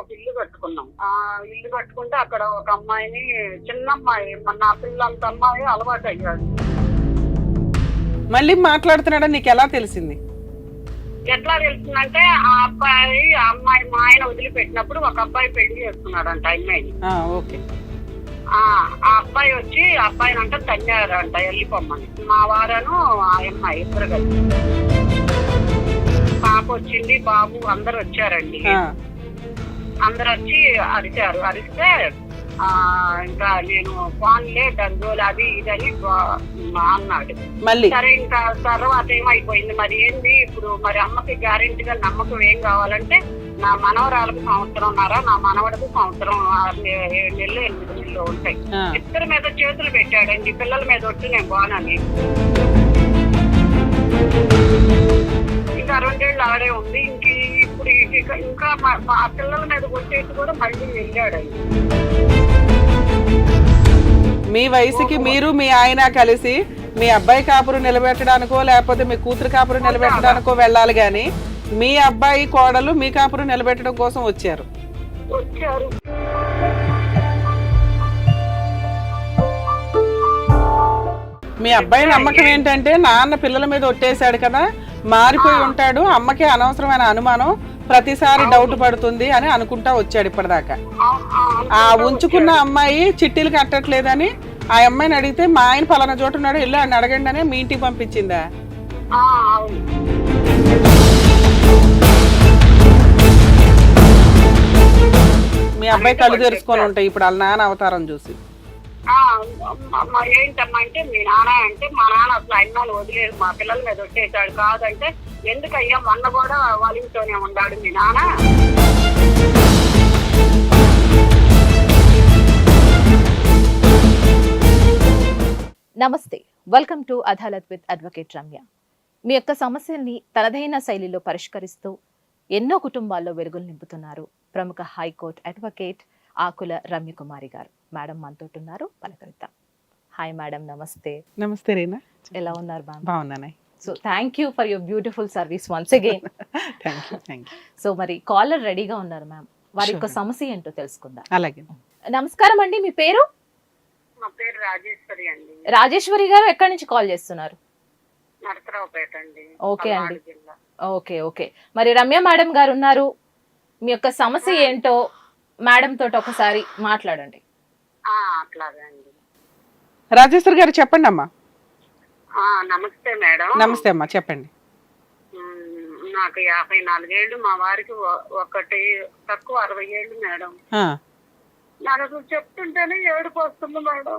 ఒక ఇల్లు కట్టుకున్నాం. ఆ ఇల్లు కట్టుకుంటే అక్కడ ఒక అమ్మాయిని, చిన్న అమ్మాయి, నా పిల్లంత అమ్మాయి అలవాటు అయ్యాడు. మళ్ళీ మాట్లాడుతున్నాడని నీకు ఎలా తెలిసింది? ఎట్లా తెలుస్తుందంటే ఆ అమ్మాయి మా ఆయన వదిలిపెట్టినప్పుడు ఒక అబ్బాయి పెళ్లి చేసుకున్నాడంట అమ్మాయిని. ఓకే. ఆ అబ్బాయి వచ్చి ఆ అబ్బాయిని అంట తన్నారంట వెళ్ళిపోమ్మని. మా వారను ఆ అమ్మాయి ఇద్దరు కలిసి, పాప వచ్చింది, బాబు అందరు వచ్చారండి. అందరు వచ్చి అరిచారు. అరిస్తే ఇంకా నేను ఫోన్లే డబ్బులు అది ఇదని అన్నాడు. సరే ఇంకా తర్వాత ఏమైపోయింది మరి ఏంది ఇప్పుడు, మరి అమ్మకి గ్యారెంటీగా నమ్మకం ఏం కావాలంటే నా మనవరాలకు 1.5 సంవత్సరం, నా మనవడకు 1 సంవత్సరం 7 నెలలు 8 నెలలు ఉంటాయి. ఇద్దరి మీద చేతులు పెట్టాడండి. పిల్లల మీద వచ్చి నేను బానని ఇంకా 2 ఏళ్ళు ఆడే ఉంది. ఇప్పుడు ఇంకా మా పిల్లల మీద వచ్చేసి కూడా మళ్ళీ వెళ్ళాడండి. మీ వయసుకి మీరు మీ ఆయన కలిసి మీ అబ్బాయి కాపురం నిలబెట్టడానికో లేకపోతే మీ కూతురు కాపురం నిలబెట్టడానికో వెళ్ళాలి గాని మీ అబ్బాయి కోడలు మీ కాపురం నిలబెట్టడం కోసం వచ్చారు. మీ అబ్బాయి నమ్మకం ఏంటంటే నాన్న పిల్లల మీద ఒట్టేశాడు కదా, మారిపోయి ఉంటాడు, అమ్మకి అనవసరమైన అనుమానం, ప్రతిసారి డౌట్ పడుతుంది అని అనుకుంటా వచ్చాడు ఇప్పటిదాకా. ఆ ఉంచుకున్న అమ్మాయి చిట్టీలు కట్టట్లేదని ఆ అమ్మాయిని అడిగితే మా ఆయన పలానా చోటు ఉన్నాడు, వెళ్ళి ఆయన అడగండి అని మీ ఇంటికి పంపించిందా? మీ అబ్బాయి కళ్ళు తెరుచుకొని ఉంటాయి ఇప్పుడు వాళ్ళ నాన్న అవతారం చూసి. ఏంటమ్మా అంటే మీ నాన్న అంటే మా నాన్న అసలు అన్నాలు వదిలేదు, మా పిల్లల మీద వచ్చేసాడు. కాదంటే ఎందుకయ్యా మొన్న కూడా వాళ్ళ ఇంట్లోనే ఉన్నాడు మీ నాన్న. నమస్తే, welcome to Adalat with advocate Ramya. మీ యొక్క సమస్యల్ని తనదైన శైలిలో పరిష్కరిస్తూ ఎన్నో కుటుంబాల్లో వెలుగులు నింపుతున్నారు ప్రముఖ హైకోర్టు అడ్వకేట్ ఆకుల రమ్యకుమారి గారు. మేడం మనతో ఉన్నారు, పలకరిద్దాం. హాయ్ మేడం, నమస్తే. నమస్తే రీనా, ఎలా ఉన్నారు మ్యామ్? బాగున్నాను. So thank you for your beautiful service once again. So మరి కాలర్ రెడీగా ఉన్నారు మ్యామ్, వారి యొక్క సమస్య ఏంటో తెలుసుకుందాం. అలాగే. నమస్కారం అండి, మీ పేరు? మా పేరు రాజేశ్వరి అండి. రాజేశ్వరి గారు ఎక్కడి నుంచి కాల్ చేస్తున్నారు? నరసరావుపేట అండి. ఓకే అండి, ఓకే ఓకే. మరి రమ్య మేడం గారు ఉన్నారు, మీ యొక్క సమస్య ఏంటో మేడం తోటి ఒకసారి మాట్లాడండి. అట్లాగే అండి. రాజేశ్వరి గారు చెప్పండి అమ్మా. నమస్తే మేడం. నమస్తే అమ్మా, చెప్పండి. నాకు 54 ఏళ్ళు, మా వారికి ఒకటి తక్కువ 60 ఏళ్ళు మేడం. నాకు అసలు చెప్తుంటేనే ఏడుపు వస్తుంది మేడం.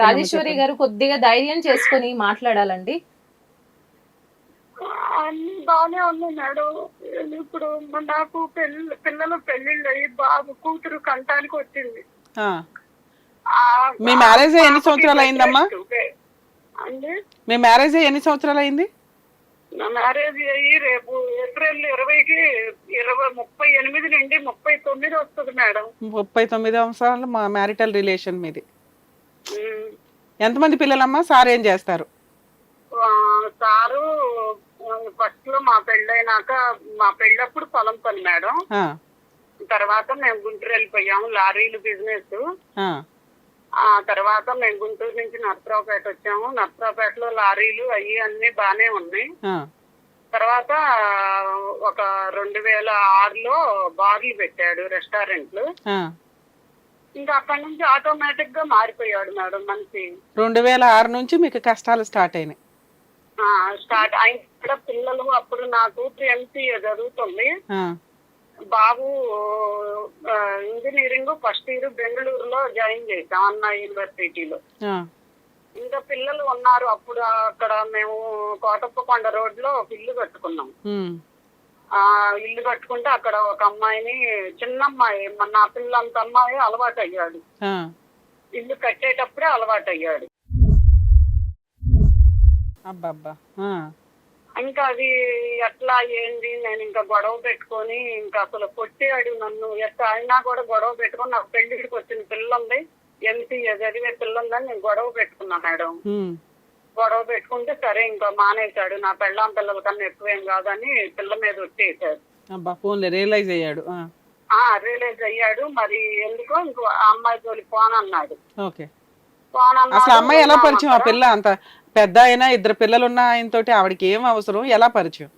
రాజేశ్వరి గారు కొద్దిగా ధైర్యం చేసుకుని మాట్లాడాలండి. అన్ని బాగానే ఉంది మేడం. ఇప్పుడు నాకు పిల్లలు పెళ్లిళ్ళు అయ్యి బాబు కూతురు కంటానికి వచ్చింది. మీ మ్యారేజ్ ఎన్ని సంవత్సరాలు అయిందమ్మా? మీ మ్యారేజ్ ఎన్ని సంవత్సరాలు అయింది? నా మ్యారేజ్ అయ్యి రేపు ఏప్రిల్ 20కి 38 నుండి 39 వస్తుంది మేడం. 39 సంవత్సరాలు మా మ్యారిటల్ రిలేషన్ మీది. ఎంతమంది పిల్లలమ్మా? సార్ ఏం చేస్తారు? సారు ఫస్ట్ లో మా పెళ్ళైనాక, మా పెళ్ళప్పుడు పొలం పని మేడం. తర్వాత మేము గుంటూరు వెళ్ళిపోయాము, లారీలు బిజినెస్. ఆ తర్వాత మేము గుంటూరు నుంచి నరసరావుపేట వచ్చాము. నరసరావుపేటలో లారీలు అవి అన్ని బానే ఉన్నాయి. తర్వాత ఒక 2006లో బార్లు పెట్టాడు, రెస్టారెంట్లు. ఇంకా అక్కడి నుంచి ఆటోమేటిక్ గా మారిపోయాడు మేడం మనిషి. 2006 నుంచి మీకు కష్టాలు స్టార్ట్ అయినాయి? స్టార్ట్ అయిన కూడా పిల్లలు, అప్పుడు నాకు ఎంసీఏ చదువుతుంది, బాబు ఇంజనీరింగ్ ఫస్ట్ ఇయర్ బెంగళూరులో జాయిన్ చేశాం అన్నా యూనివర్సిటీలో. ఇంకా పిల్లలు ఉన్నారు. అప్పుడు అక్కడ మేము కోటప్పకొండ రోడ్ లో ఒక ఇల్లు కట్టుకున్నాం. ఇల్లు కట్టుకుంటే అక్కడ ఒక అమ్మాయిని, చిన్న అమ్మాయి, నా పిల్లంత అమ్మాయి అలవాటు అయ్యాడు. ఇల్లు కట్టేటప్పుడే అలవాటు అయ్యాడు. ఇంకా అది ఎట్లా ఏంది, నేను ఇంకా గొడవ పెట్టుకొని ఇంకా అసలు కొట్టాడు నన్ను. ఎట్లా అయినా కూడా గొడవ పెట్టుకొని, నాకు పెళ్లికి వచ్చిన పిల్లుంది, ఎంసీఏ చదివే పిల్లుందని నేను గొడవ పెట్టుకున్నా మేడం. గొడవ పెట్టుకుంటే సరే ఇంకా మానేశాడు. నా పెళ్ళాం పిల్లల కన్నా ఎక్కువేం కాదని పిల్ల మీద వచ్చేసాడు. రియలైజ్ అయ్యాడు. రిలీజ్ అయ్యాడు. మరి ఎందుకో ఇంకో అమ్మాయి తోలి ఫోన్ అన్నాడు. ఓకే. అసలు అమ్మాయి ఎలా పరిచయం? ఆ పిల్ల అంత పెద్ద అయినా 2 పిల్లలు ఉన్న ఆయన తోటి ఆవిడకి ఏం అవసరం, ఎలా పరిచయం?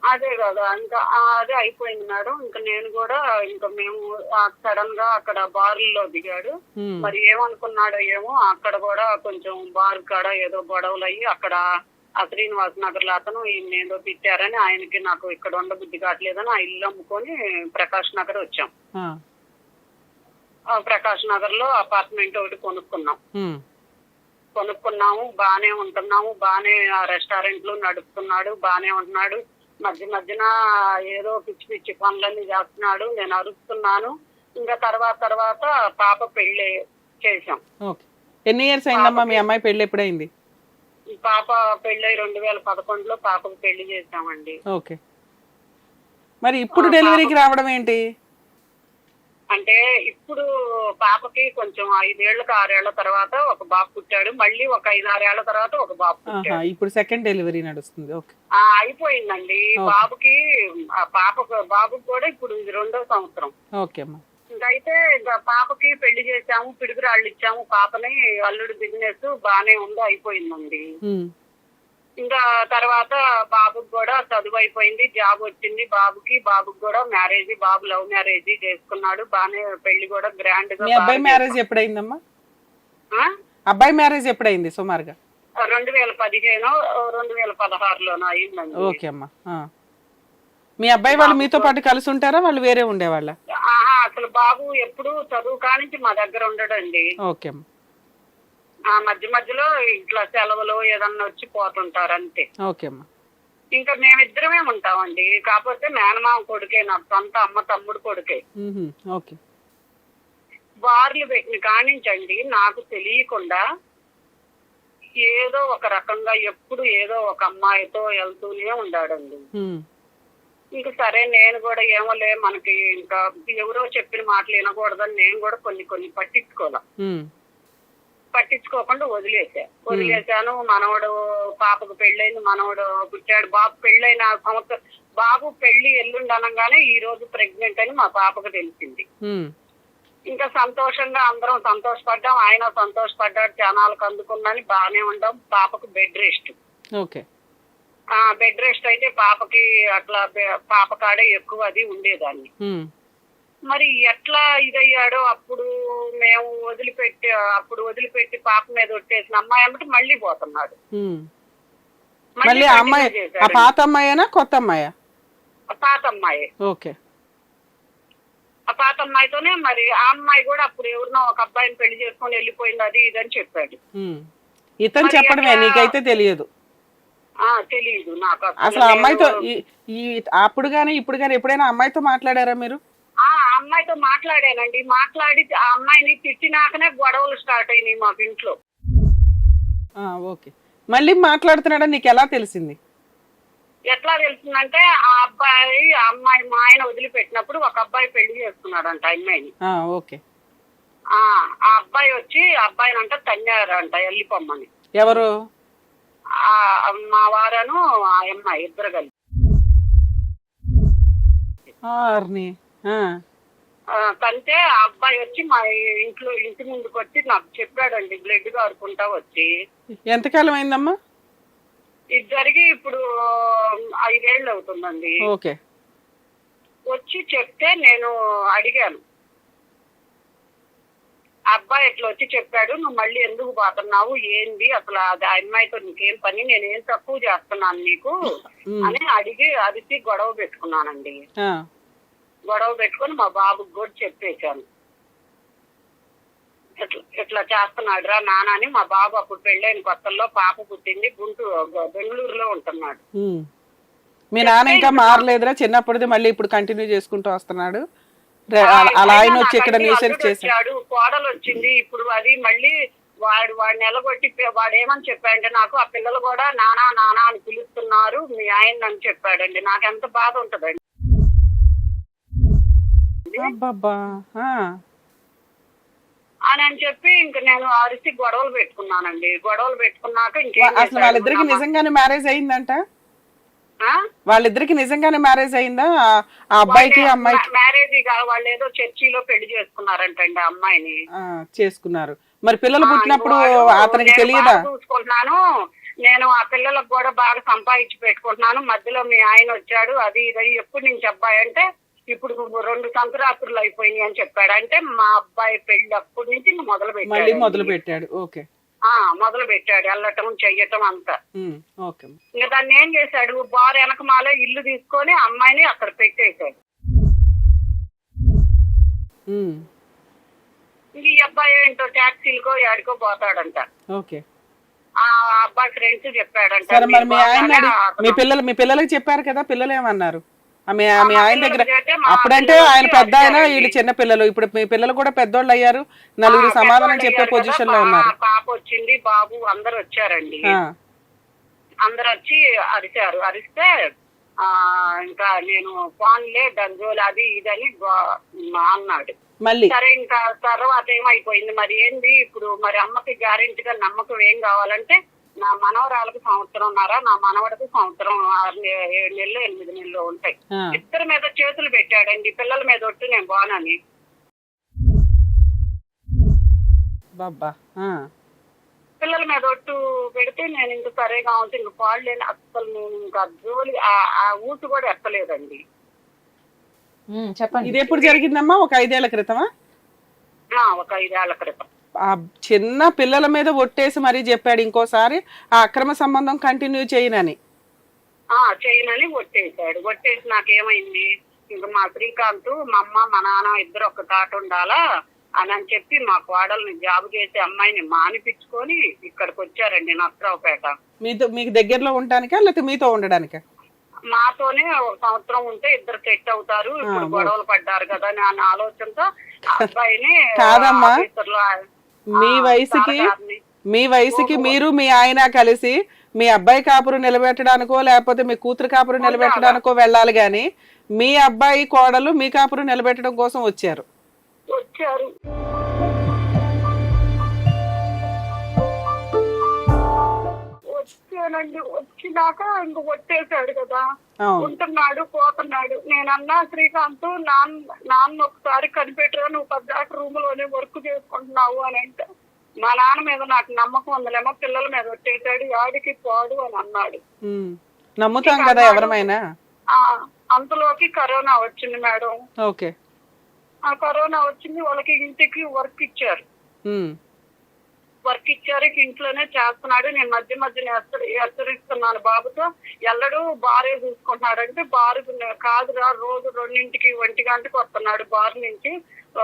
అదే కదా, ఇంకా అదే అయిపోయింది మేడం. ఇంకా నేను కూడా ఇంకా మేము సడన్ గా అక్కడ బారుల్లో దిగాడు. మరి ఏమనుకున్నాడో ఏమో, అక్కడ కూడా కొంచెం బార్ కాడ ఏదో గొడవలు అయ్యి అక్కడ ఆ శ్రీనివాస్ నగర్ లో అతను ఈయన ఏదో తిట్టారని ఆయనకి నాకు ఇక్కడ ఉండబుద్ధి కావట్లేదని ఆ ఇల్లు అమ్ముకొని ప్రకాష్ నగర్ వచ్చాం. ప్రకాష్ నగర్ లో అపార్ట్మెంట్ ఒకటి కొనుక్కున్నాము. బానే ఉంటున్నాము, బానే రెస్టారెంట్ లో నడుపుతున్నాడు, బానే ఉంటున్నాడు. మధ్యన ఏదో పిచ్చి పిచ్చి పనులన్నీ చేస్తున్నాడు. నేను అరుస్తున్నాను. ఇంకా తర్వాత పాప పెళ్లి చేసాం. ఎన్ని ఇయర్స్ అయిందమ్మా మీ అమ్మాయి పెళ్లి? ఎప్పుడైంది? పాప పెళ్లి 2011లో పాపకు పెళ్లి చేసామండి. ఓకే. మరి ఇప్పుడు డెలివరీకి రావడం ఏంటి? అంటే ఇప్పుడు పాపకి కొంచెం 5 ఏళ్ళకి 6 ఏళ్ల తర్వాత ఒక బాబు పుట్టాడు. మళ్ళీ ఒక 5-6 ఏళ్ల తర్వాత ఒక బాబు పుట్టాడు. ఇప్పుడు సెకండ్ డెలివరీ నడుస్తుంది. అయిపోయిందండి. బాబుకి బాబుకి కూడా ఇప్పుడు 2వ సంవత్సరం. ఓకే అమ్మా. ఇంకైతే ఇంకా పాపకి పెళ్లి చేసాము, పిడుగురాళ్ళు ఇచ్చాము. పాపని అల్లుడు బిజినెస్ బానే ఉంది, అయిపోయిందండి. ఇంకా తర్వాత బాబుకి కూడా చదువు అయిపోయింది, జాబ్ వచ్చింది బాబుకి కూడా మ్యారేజ్. బాబు లవ్ మ్యారేజ్ చేసుకున్నాడు. బానే పెళ్లి కూడా గ్రాండ్ గా. అబ్బాయి మ్యారేజ్ ఎప్పుడైందమ్మా? అబ్బాయి మ్యారేజ్ ఎప్పుడైంది సుమారుగా? 2015 2016లోనో అయిందండి. ఓకే అమ్మా. మీ అబ్బాయి వాళ్ళు మీతో పాటు కలిసి ఉంటారా, వాళ్ళు వేరే ఉండేవాళ్ళ? అసలు బాబు ఎప్పుడు చదువు కానించి మా దగ్గర ఉండడండి. ఓకే అమ్మా. మధ్యలో ఇట్లా సెలవులు ఏదన్నా వచ్చి పోతుంటారు అంతే. ఓకే అమ్మా. ఇంకా మేమిద్దరమే ఉంటామండి. కాకపోతే మేనమామ కొడుకే, నాకు సొంత అమ్మ తమ్ముడు కొడుకే. ఓకే. బార్లు పెట్టిన కానించండి నాకు తెలియకుండా ఏదో ఒక రకంగా ఎప్పుడు ఏదో ఒక అమ్మాయితో వెళ్తూనే ఉన్నాడండి. ఇంకా సరే నేను కూడా ఏమోలే మనకి ఇంకా ఎవరో చెప్పిన మాటలు వినకూడదని నేను కూడా కొన్ని పట్టించుకోకుండా వదిలేశాను. మనవడు పాపకు పెళ్ళైంది, మనవడు పుట్టాడు. బాబు పెళ్ళైన సంవత్సరం, బాబు పెళ్లి ఎల్లుండి అనగానే ఈ రోజు ప్రెగ్నెంట్ అని మా పాపకు తెలిసింది. ఇంకా సంతోషంగా అందరం సంతోషపడ్డాం, ఆయన సంతోషపడ్డాడు. జనాలకు అందుకుందని బాగానే ఉండాం. పాపకు bed rest. Okay. Bed rest అయితే పాపకి అట్లా పాప కాడే ఎక్కువ అది ఉండేదాన్ని. మరి ఎట్లా ఇదయ్యాడో అప్పుడు మేము వదిలిపెట్టి పాప మీద ఒట్టేసిన అమ్మాయి అమ్మటి మళ్ళీ పోతున్నాడు. మళ్ళీ అమ్మాయి పాత అమ్మాయేనా కొత్త అమ్మాయా? పాత అమ్మాయి. ఓకే. ఆ పాత అమ్మాయితోనే మరి ఆ అమ్మాయి కూడా అప్పుడు ఎవరినో ఒక అబ్బాయిని పెళ్లి చేసుకొని వెళ్ళిపోయింది, అది ఇదని చెప్పాడు. ఇతను చెప్పడమే, నీకైతే తెలియదు? తెలియదు నాకు. అసలు అమ్మాయితో అప్పుడు గానీ ఇప్పుడు గానీ ఎప్పుడైనా అమ్మాయితో మాట్లాడారా మీరు? ఆ అమ్మాయితో మాట్లాడానండి. మాట్లాడి ఆ అమ్మాయిని తిట్టినాకనే గొడవలు స్టార్ట్ అయినాయి మాకు ఇంట్లో. ఓకే. మళ్ళీ మాట్లాడుతున్నాడని నీకు ఎలా తెలిసింది? ఎట్లా తెలిసిందంటే ఆ అమ్మాయి మా ఆయన వదిలిపెట్టినప్పుడు ఒక అబ్బాయి పెళ్లి చేసుకున్నాడంట అమ్మాయిని. ఓకే. ఆ అబ్బాయి వచ్చి అబ్బాయిని అంట తన్నారంట వెళ్ళిపోమ్మని. ఎవరు? మా వారను ఆ అమ్మాయి ఇద్దరు కలిసి. కంటే ఆ అబ్బాయి వచ్చి మా ఇంటి ముందుకు వచ్చి నాకు చెప్పాడండి, బ్లడ్ కారుకుంటా వచ్చి. ఎంతకాలం అయిందమ్మా ఇది జరిగి? ఇప్పుడు 5 ఏళ్ళు అవుతుందండి. ఓకే. వచ్చి చెప్తే నేను అడిగాను, అబ్బాయి ఎట్లా వచ్చి చెప్పాడు, నువ్వు మళ్ళీ ఎందుకు పోతున్నావు, ఏంది అసలు అది అమ్మాయితో నీకేం పని, నేనేం తక్కువ చేస్తున్నాను నీకు అని అరిసి గొడవ పెట్టుకున్నానండి. గొడవ పెట్టుకుని మా బాబుకి కూడా చెప్పేశాను, ఇట్లా చేస్తున్నాడు రా నాన్న అని. మా బాబు అప్పుడు పెళ్ళైన కొత్తల్లో పాప పుట్టింది, బెంగళూరులో ఉంటున్నాడు. మీ నాన్న ఇంకా మారలేదురా చిన్నప్పటిది, మళ్ళీ ఇప్పుడు కంటిన్యూ చేసుకుంటూ వస్తున్నాడు? అలా ఆయన వచ్చి ఇక్కడ వచ్చాడు, కోడలు వచ్చింది. ఇప్పుడు అది మళ్ళీ వాడిని ఎలగొట్టి వాడు ఏమని చెప్పాడంటే, నాకు ఆ పిల్లలు కూడా నానా నానా అని పిలుస్తున్నారు మీ ఆయన అని చెప్పాడండి. నాకు ఎంత బాధ ఉంటదండి. అని చెప్పి ఇంక నేను అరిసి గొడవలు పెట్టుకున్నానండి. గొడవలు పెట్టుకున్నాక అసలు వాళ్ళిద్దరికి నిజంగానే మ్యారేజ్ అయిందంట? వాళ్ళిద్దరికి నిజంగానే మ్యారేజ్ అయిందా ఆ అబ్బాయికి అమ్మాయికి? మ్యారేజ్ వాళ్ళు ఏదో చర్చిలో పెళ్లి చేసుకున్నారంటండి ఆ అమ్మాయిని. చేసుకున్నారు. మరి పిల్లలు పుట్టినప్పుడు అతనికి తెలియదా? చూసుకుంటున్నాను నేను, ఆ పిల్లలకు కూడా బాగా సంపాదించి పెట్టుకుంటున్నాను, మధ్యలో మీ ఆయన వచ్చాడు, అది ఇది ఎప్పుడు నుంచి అబ్బాయి అంటే ఇప్పుడు 2 సంక్రాంతులు అయిపోయినాయి అని చెప్పాడు. అంటే మా అబ్బాయి పెళ్లి అప్పటి నుంచి మొదలు పెట్టాడు. ఓకే, మొదలు పెట్టాడు వెళ్ళటం చెయ్యటం అంతా. ఓకే. ఇంకా దాన్ని ఏం చేశాడు, బార్ వెనకమాలే ఇల్లు తీసుకొని అమ్మాయిని అక్కడ పెట్టేశాడు. ఈ అబ్బాయి ఏంటో టాక్సీలకో యాడికో పోతాడంట. ఓకే. ఆ అబ్బాయి ఫ్రెండ్స్ చెప్పాడంట. మీ పిల్లలకి చెప్పారు కదా, పిల్లలు ఏమన్నారు? మీ ఆయన దగ్గర అప్పుడంటే ఆయన పెద్ద ఆయన, వీళ్ళు చిన్న పిల్లలు. ఇప్పుడు మీ పిల్లలు కూడా పెద్దోళ్ళు అయ్యారు, నలుగురు సమాధానం చెప్పే పొజిషన్ లో ఉన్నారు. పాప వచ్చింది, బాబు అందరు వచ్చారండి. అందరు వచ్చి అరిచారు. అరిస్తే ఇంకా నేను ఫోన్లే దంజోలు అది ఇదని అన్నాడు. మళ్ళీ సరే ఇంకా తర్వాత ఏమైపోయింది మరి ఏంది ఇప్పుడు, మరి అమ్మకి గ్యారెంటీగా నమ్మకం ఏం కావాలంటే నా మనవరాలకు 1.5 సంవత్సరంన్నర, నా మనవడికి 1 సంవత్సరం 7 నెలలు 8 నెలలు ఉంటాయి. ఇద్దరి మీద చేతులు పెట్టాడండి, పిల్లల మీద ఒట్టు నేను బానని. పిల్లల మీద ఒట్టు పెడితే నేను ఇంక సరేగా ఉంటే ఇంక పాడలేని అసలు నేను ఇంకా జోలి ఆ ఊసు కూడా ఎత్తలేదండి. చెప్పండి, ఇది ఎప్పుడు జరిగిందమ్మా? ఒక 5 ఏళ్ల క్రితమా? ఒక 5 ఏళ్ల క్రితం. ఆ చిన్న పిల్లల మీద ఒట్టేసి మరీ చెప్పాడు ఇంకోసారి ఆ అక్రమ సంబంధం కంటిన్యూ చేయనని ఒట్టేశాడు. ఒట్టేసి నాకేమైంది, ఇంక మా శ్రీకాంత్ మా అమ్మ మా నాన్న ఇద్దరు ఒక తాట ఉండాలా అని చెప్పి మా కోడల్ని జాబ్ చేసే అమ్మాయిని మానిపించుకొని ఇక్కడికి వచ్చారండి నర్సరావుపేట. మీకు దగ్గరలో ఉండటానికా లేకపోతే మీతో ఉండడానికా? మాతోనే 1 సంవత్సరం ఉంటే ఇద్దరు సెట్ అవుతారు, ఇప్పుడు గొడవలు పడ్డారు కదా అని ఆలోచనతో అబ్బాయిని కాదమ్మా, మీ వయసుకి మీరు మీ ఆయన కలిసి మీ అబ్బాయి కాపురు నిలబెట్టడానికో లేకపోతే మీ కూతురు కాపురు నిలబెట్టడానికో వెళ్ళాలి గాని మీ అబ్బాయి కోడలు మీ కాపురు నిలబెట్టడం కోసం వచ్చారు. వచ్చానండి. వచ్చినాక ఇంక కొట్టేశాడు కదా, ఉంటున్నాడు పోతున్నాడు. నేనన్నా శ్రీకాంత్ నాన్న ఒకసారి కనిపెట్టరా, నువ్వు 10 రూమ్ లోనే వర్క్ చేసుకుంటున్నావు అని అంటే మా నాన్న మీద నాకు నమ్మకం ఉందలేమో, పిల్లల మీద కొట్టేశాడు, ఆడికి పోడు అని అన్నాడు. నమ్ముతాం కదా ఎవరమైనా. అంతలోకి కరోనా వచ్చింది మేడం. ఓకే. ఆ కరోనా వచ్చింది, వాళ్ళకి ఇంటికి వర్క్ ఇచ్చారు. ఇంట్లోనే చేస్తున్నాడు. నేను మధ్య మధ్యన హెచ్చరిస్తున్నాను బాబుతో, ఎల్లడు బారే చూసుకుంటున్నాడు అంటే బారు కాదురా, రోజు 2ంటికి 1 గంటకు వస్తున్నాడు బార్ నుంచి,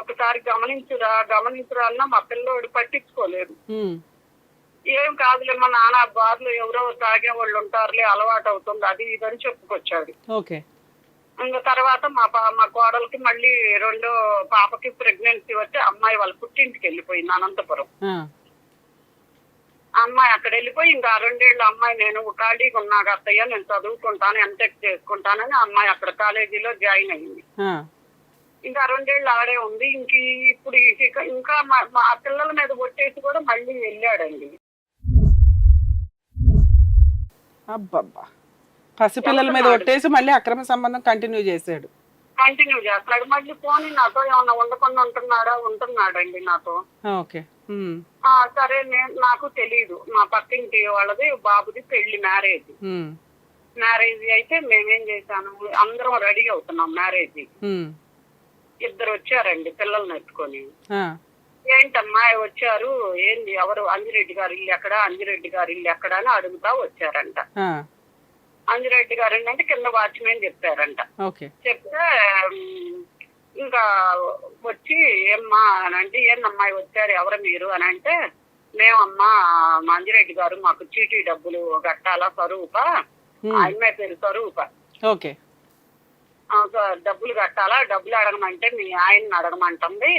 ఒకసారి గమనించురా అన్న మా పిల్లోడు పట్టించుకోలేదు. ఏం కాదులేమ్మా నాన్న, బార్లో ఎవరో తాగే వాళ్ళు ఉంటారులే, అలవాటు అవుతుంది అది ఇదని చెప్పుకొచ్చాడు. ఇంకా తర్వాత మా కోడలికి మళ్ళీ 2వ పాపకి ప్రెగ్నెన్సీ వచ్చి అమ్మాయి వాళ్ళ పుట్టింటికి వెళ్ళిపోయింది అనంతపురం. అమ్మాయి అక్కడ వెళ్ళిపోయి ఇంకా 2 ఏళ్ళ అమ్మాయి నేను ఖాళీగా ఉన్నాక అత్తయ్య నేను చదువుకుంటాను, ఎంటెక్ చేసుకుంటానని అమ్మాయి అక్కడ కాలేజీలో జాయిన్ అయింది. ఇంకా 2 ఏళ్ళు ఆడే ఉంది. ఇప్పుడు ఇంకా మా పిల్లల మీద కొట్టేసి కూడా మళ్ళీ వెళ్ళాడండి. అబ్బబ్బా, పసిపిల్లల మీద కొట్టేసి మళ్ళీ అక్రమ సంబంధం కంటిన్యూ చేస్తాడు. మళ్ళీ పోనీ నాతో ఏమన్నా ఉండకుండా ఉంటున్నాడండి నాతో. సరే నాకు తెలీదు, మా పక్కింటి వాళ్ళది బాబుది పెళ్లి మ్యారేజ్ అయితే మేమేం చేశాను, అందరం రెడీ అవుతున్నాం మ్యారేజ్. ఇద్దరు వచ్చారండి పిల్లల్ని ఎత్తుకొని. ఏంటమ్మా వచ్చారు, ఏంది ఎవరు, అంజిరెడ్డి గారి ఇల్లు ఎక్కడ అని అడుగుతా వచ్చారంట. అంజిరెడ్డి గారు అంటే కింద వాచ్మెన్ చెప్పారంట. చెప్తే ఇంకా వచ్చి ఏమ్మా అని అంటే, ఏందమ్మాయి వచ్చారు ఎవరు మీరు అని అంటే, మేమమ్మా అంజిరెడ్డి గారు మాకు చీటీ డబ్బులు కట్టాలా స్వరూప, అమ్మాయి పేరు స్వరూప, డబ్బులు కట్టాలా, డబ్బులు అడగమంటే మీ ఆయన్ని అడగమంటుంది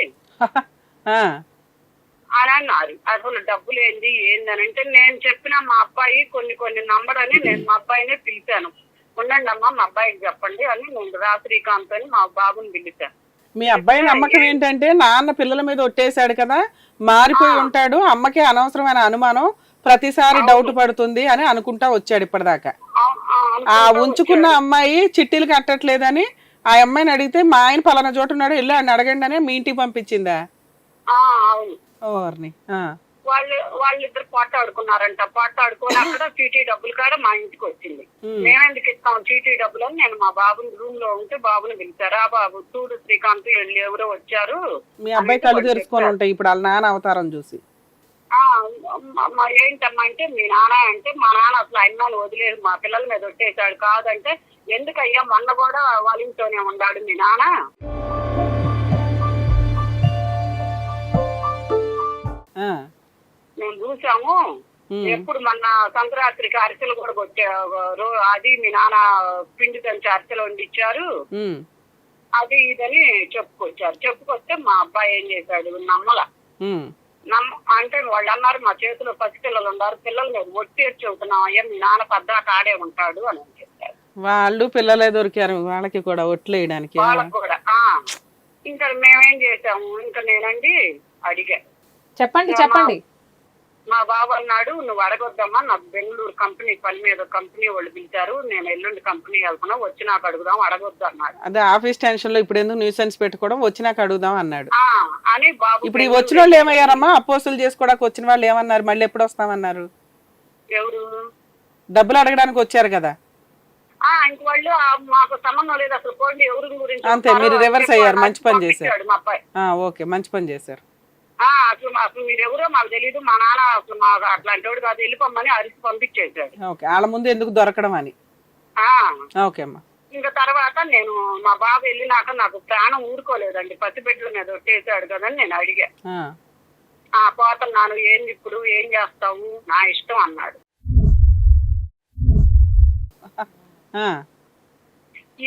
అని అన్నారు. అసలు డబ్బులు ఏంది అని నేను చెప్పిన మా అబ్బాయి కొన్ని నమ్మడని నేను మా అబ్బాయినే పిలిచాను. ఉండండి అమ్మా మా అబ్బాయికి చెప్పండి అని నేను శ్రీకాంత్ అని మా బాబుని పిలిచాను. మీ అబ్బాయి నమ్మకం ఏంటంటే నాన్న పిల్లల మీద ఒట్టేశాడు కదా, మారిపోయి ఉంటాడు, అమ్మకే అనవసరమైన అనుమానం, ప్రతిసారి డౌట్ పడుతుంది అని అనుకుంటా వచ్చాడు ఇప్పటిదాకా. ఆ ఉంచుకున్న అమ్మాయి చిట్టీలు కట్టట్లేదని ఆ అమ్మాయిని అడిగితే మా ఆయన పలానా చోట ఉన్నాడు వెళ్ళి ఆయన అడగండి అని మీ ఇంటికి పంపించిందా? అవును. ఓర్ని. వాళ్ళిద్దరు పోటాడుకున్నారంట. పోటాడుకొని అక్కడ చీటీ డబ్బులు కాడ మా ఇంటికి వచ్చింది. మేమెందుకు ఇస్తాం చీటీ డబ్బులు అని నేను మా బాబుని రూమ్ లో ఉంటే బాబుని పిలిచారు. ఆ బాబు చూడు శ్రీకాంత్ వెళ్ళి ఎవరో వచ్చారు. మీ అబ్బాయి కళ్ళు తెరుచుకొని ఉంటాయి ఇప్పుడు వాళ్ళ నాన్న అవతారం చూసి. ఏంటమ్మా అంటే మీ నాన్న అంటే మా నాన్న అసలు అన్నాను వదిలేదు మా పిల్లల మీద వచ్చేసాడు. కాదంటే ఎందుకయ్యా మొన్న కూడా వాళ్ళ ఇంట్లోనే ఉన్నాడు మీ నాన్న. మేము చూసాము ఎప్పుడు మొన్న సంక్రాంతికి అరిసెలు కూడా కొట్టారు. అది మీ నాన్న పిండి తంచి అరిసెలు వండిచ్చారు అది ఇదని చెప్పుకొచ్చారు. చెప్పుకొస్తే మా అబ్బాయి ఏం చేశాడు నమ్మల. అంటే వాళ్ళు అన్నారు మా చేతిలో పసిపిల్లలు ఉన్నారు పిల్లల మీద ఒట్టి చెబుతున్నాం అయ్యా మీ నాన్న పద్దాక ఆడే ఉంటాడు అని చెప్పారు. వాళ్ళు పిల్లలే దొరికారు వాళ్ళకి కూడా ఒట్లేయడానికి. వాళ్ళకి కూడా ఇంకా మేమేం చేసాము ఇంకా నేనండి అడిగా చెప్పండి మా బాబు అన్నాడు నువ్వు అడగొద్దమ్మా నాకు బెంగళూరు కంపెనీ పని మీద కంపెనీ వాళ్ళు పిలిచారు నేను ఎల్లుండి కంపెనీ వెళ్తున్నా వచ్చినాక అడుగుదాం అడగొద్దు అన్నాడు. అదే ఆఫీస్ టెన్షన్ లో ఇప్పుడు ఎందుకు న్యూసెన్స్ పెట్టుకోవడం వచ్చినాక అడుగుదాం అన్నాడు అని బాబు. ఇప్పుడు ఈ వచ్చిన వాళ్ళు ఏమయ్యారమ్మా? అపోస్తులు చేసుకోవడానికి వచ్చిన వాళ్ళు ఏమన్నారు? మళ్ళీ ఎప్పుడు వస్తామన్నారు? ఎవరు డబ్బులు అడగడానికి వచ్చారు కదా. ఇంక వాళ్ళు మాకు సంబంధం లేదు అసలు పోండి ఎవరి గురించి. అంతే మీరు రివర్స్ అయ్యారు. మంచి పని చేశారు. మా అబ్బాయి ఓకే మంచి పని చేశారు. అసలు మీరెవరో మాకు తెలీదు మా నాన్న అసలు మాకు అట్లాంటి వాడు కాదు వెళ్ళిపోమ్మని అరిసి పంపించేశాడు. ఓకే వాళ్ళ ముందు ఎందుకు దొరకడం అని. ఓకే అమ్మా. ఇంకా తర్వాత నేను మా బాబు వెళ్ళినాక నాకు ప్రాణం ఊరుకోలేదండి. పసిబిడ్డల మీద వచ్చేసాడు కదని నేను అడిగా. పోతున్నాను ఏంది ఇప్పుడు ఏం చేస్తావు నా ఇష్టం అన్నాడు.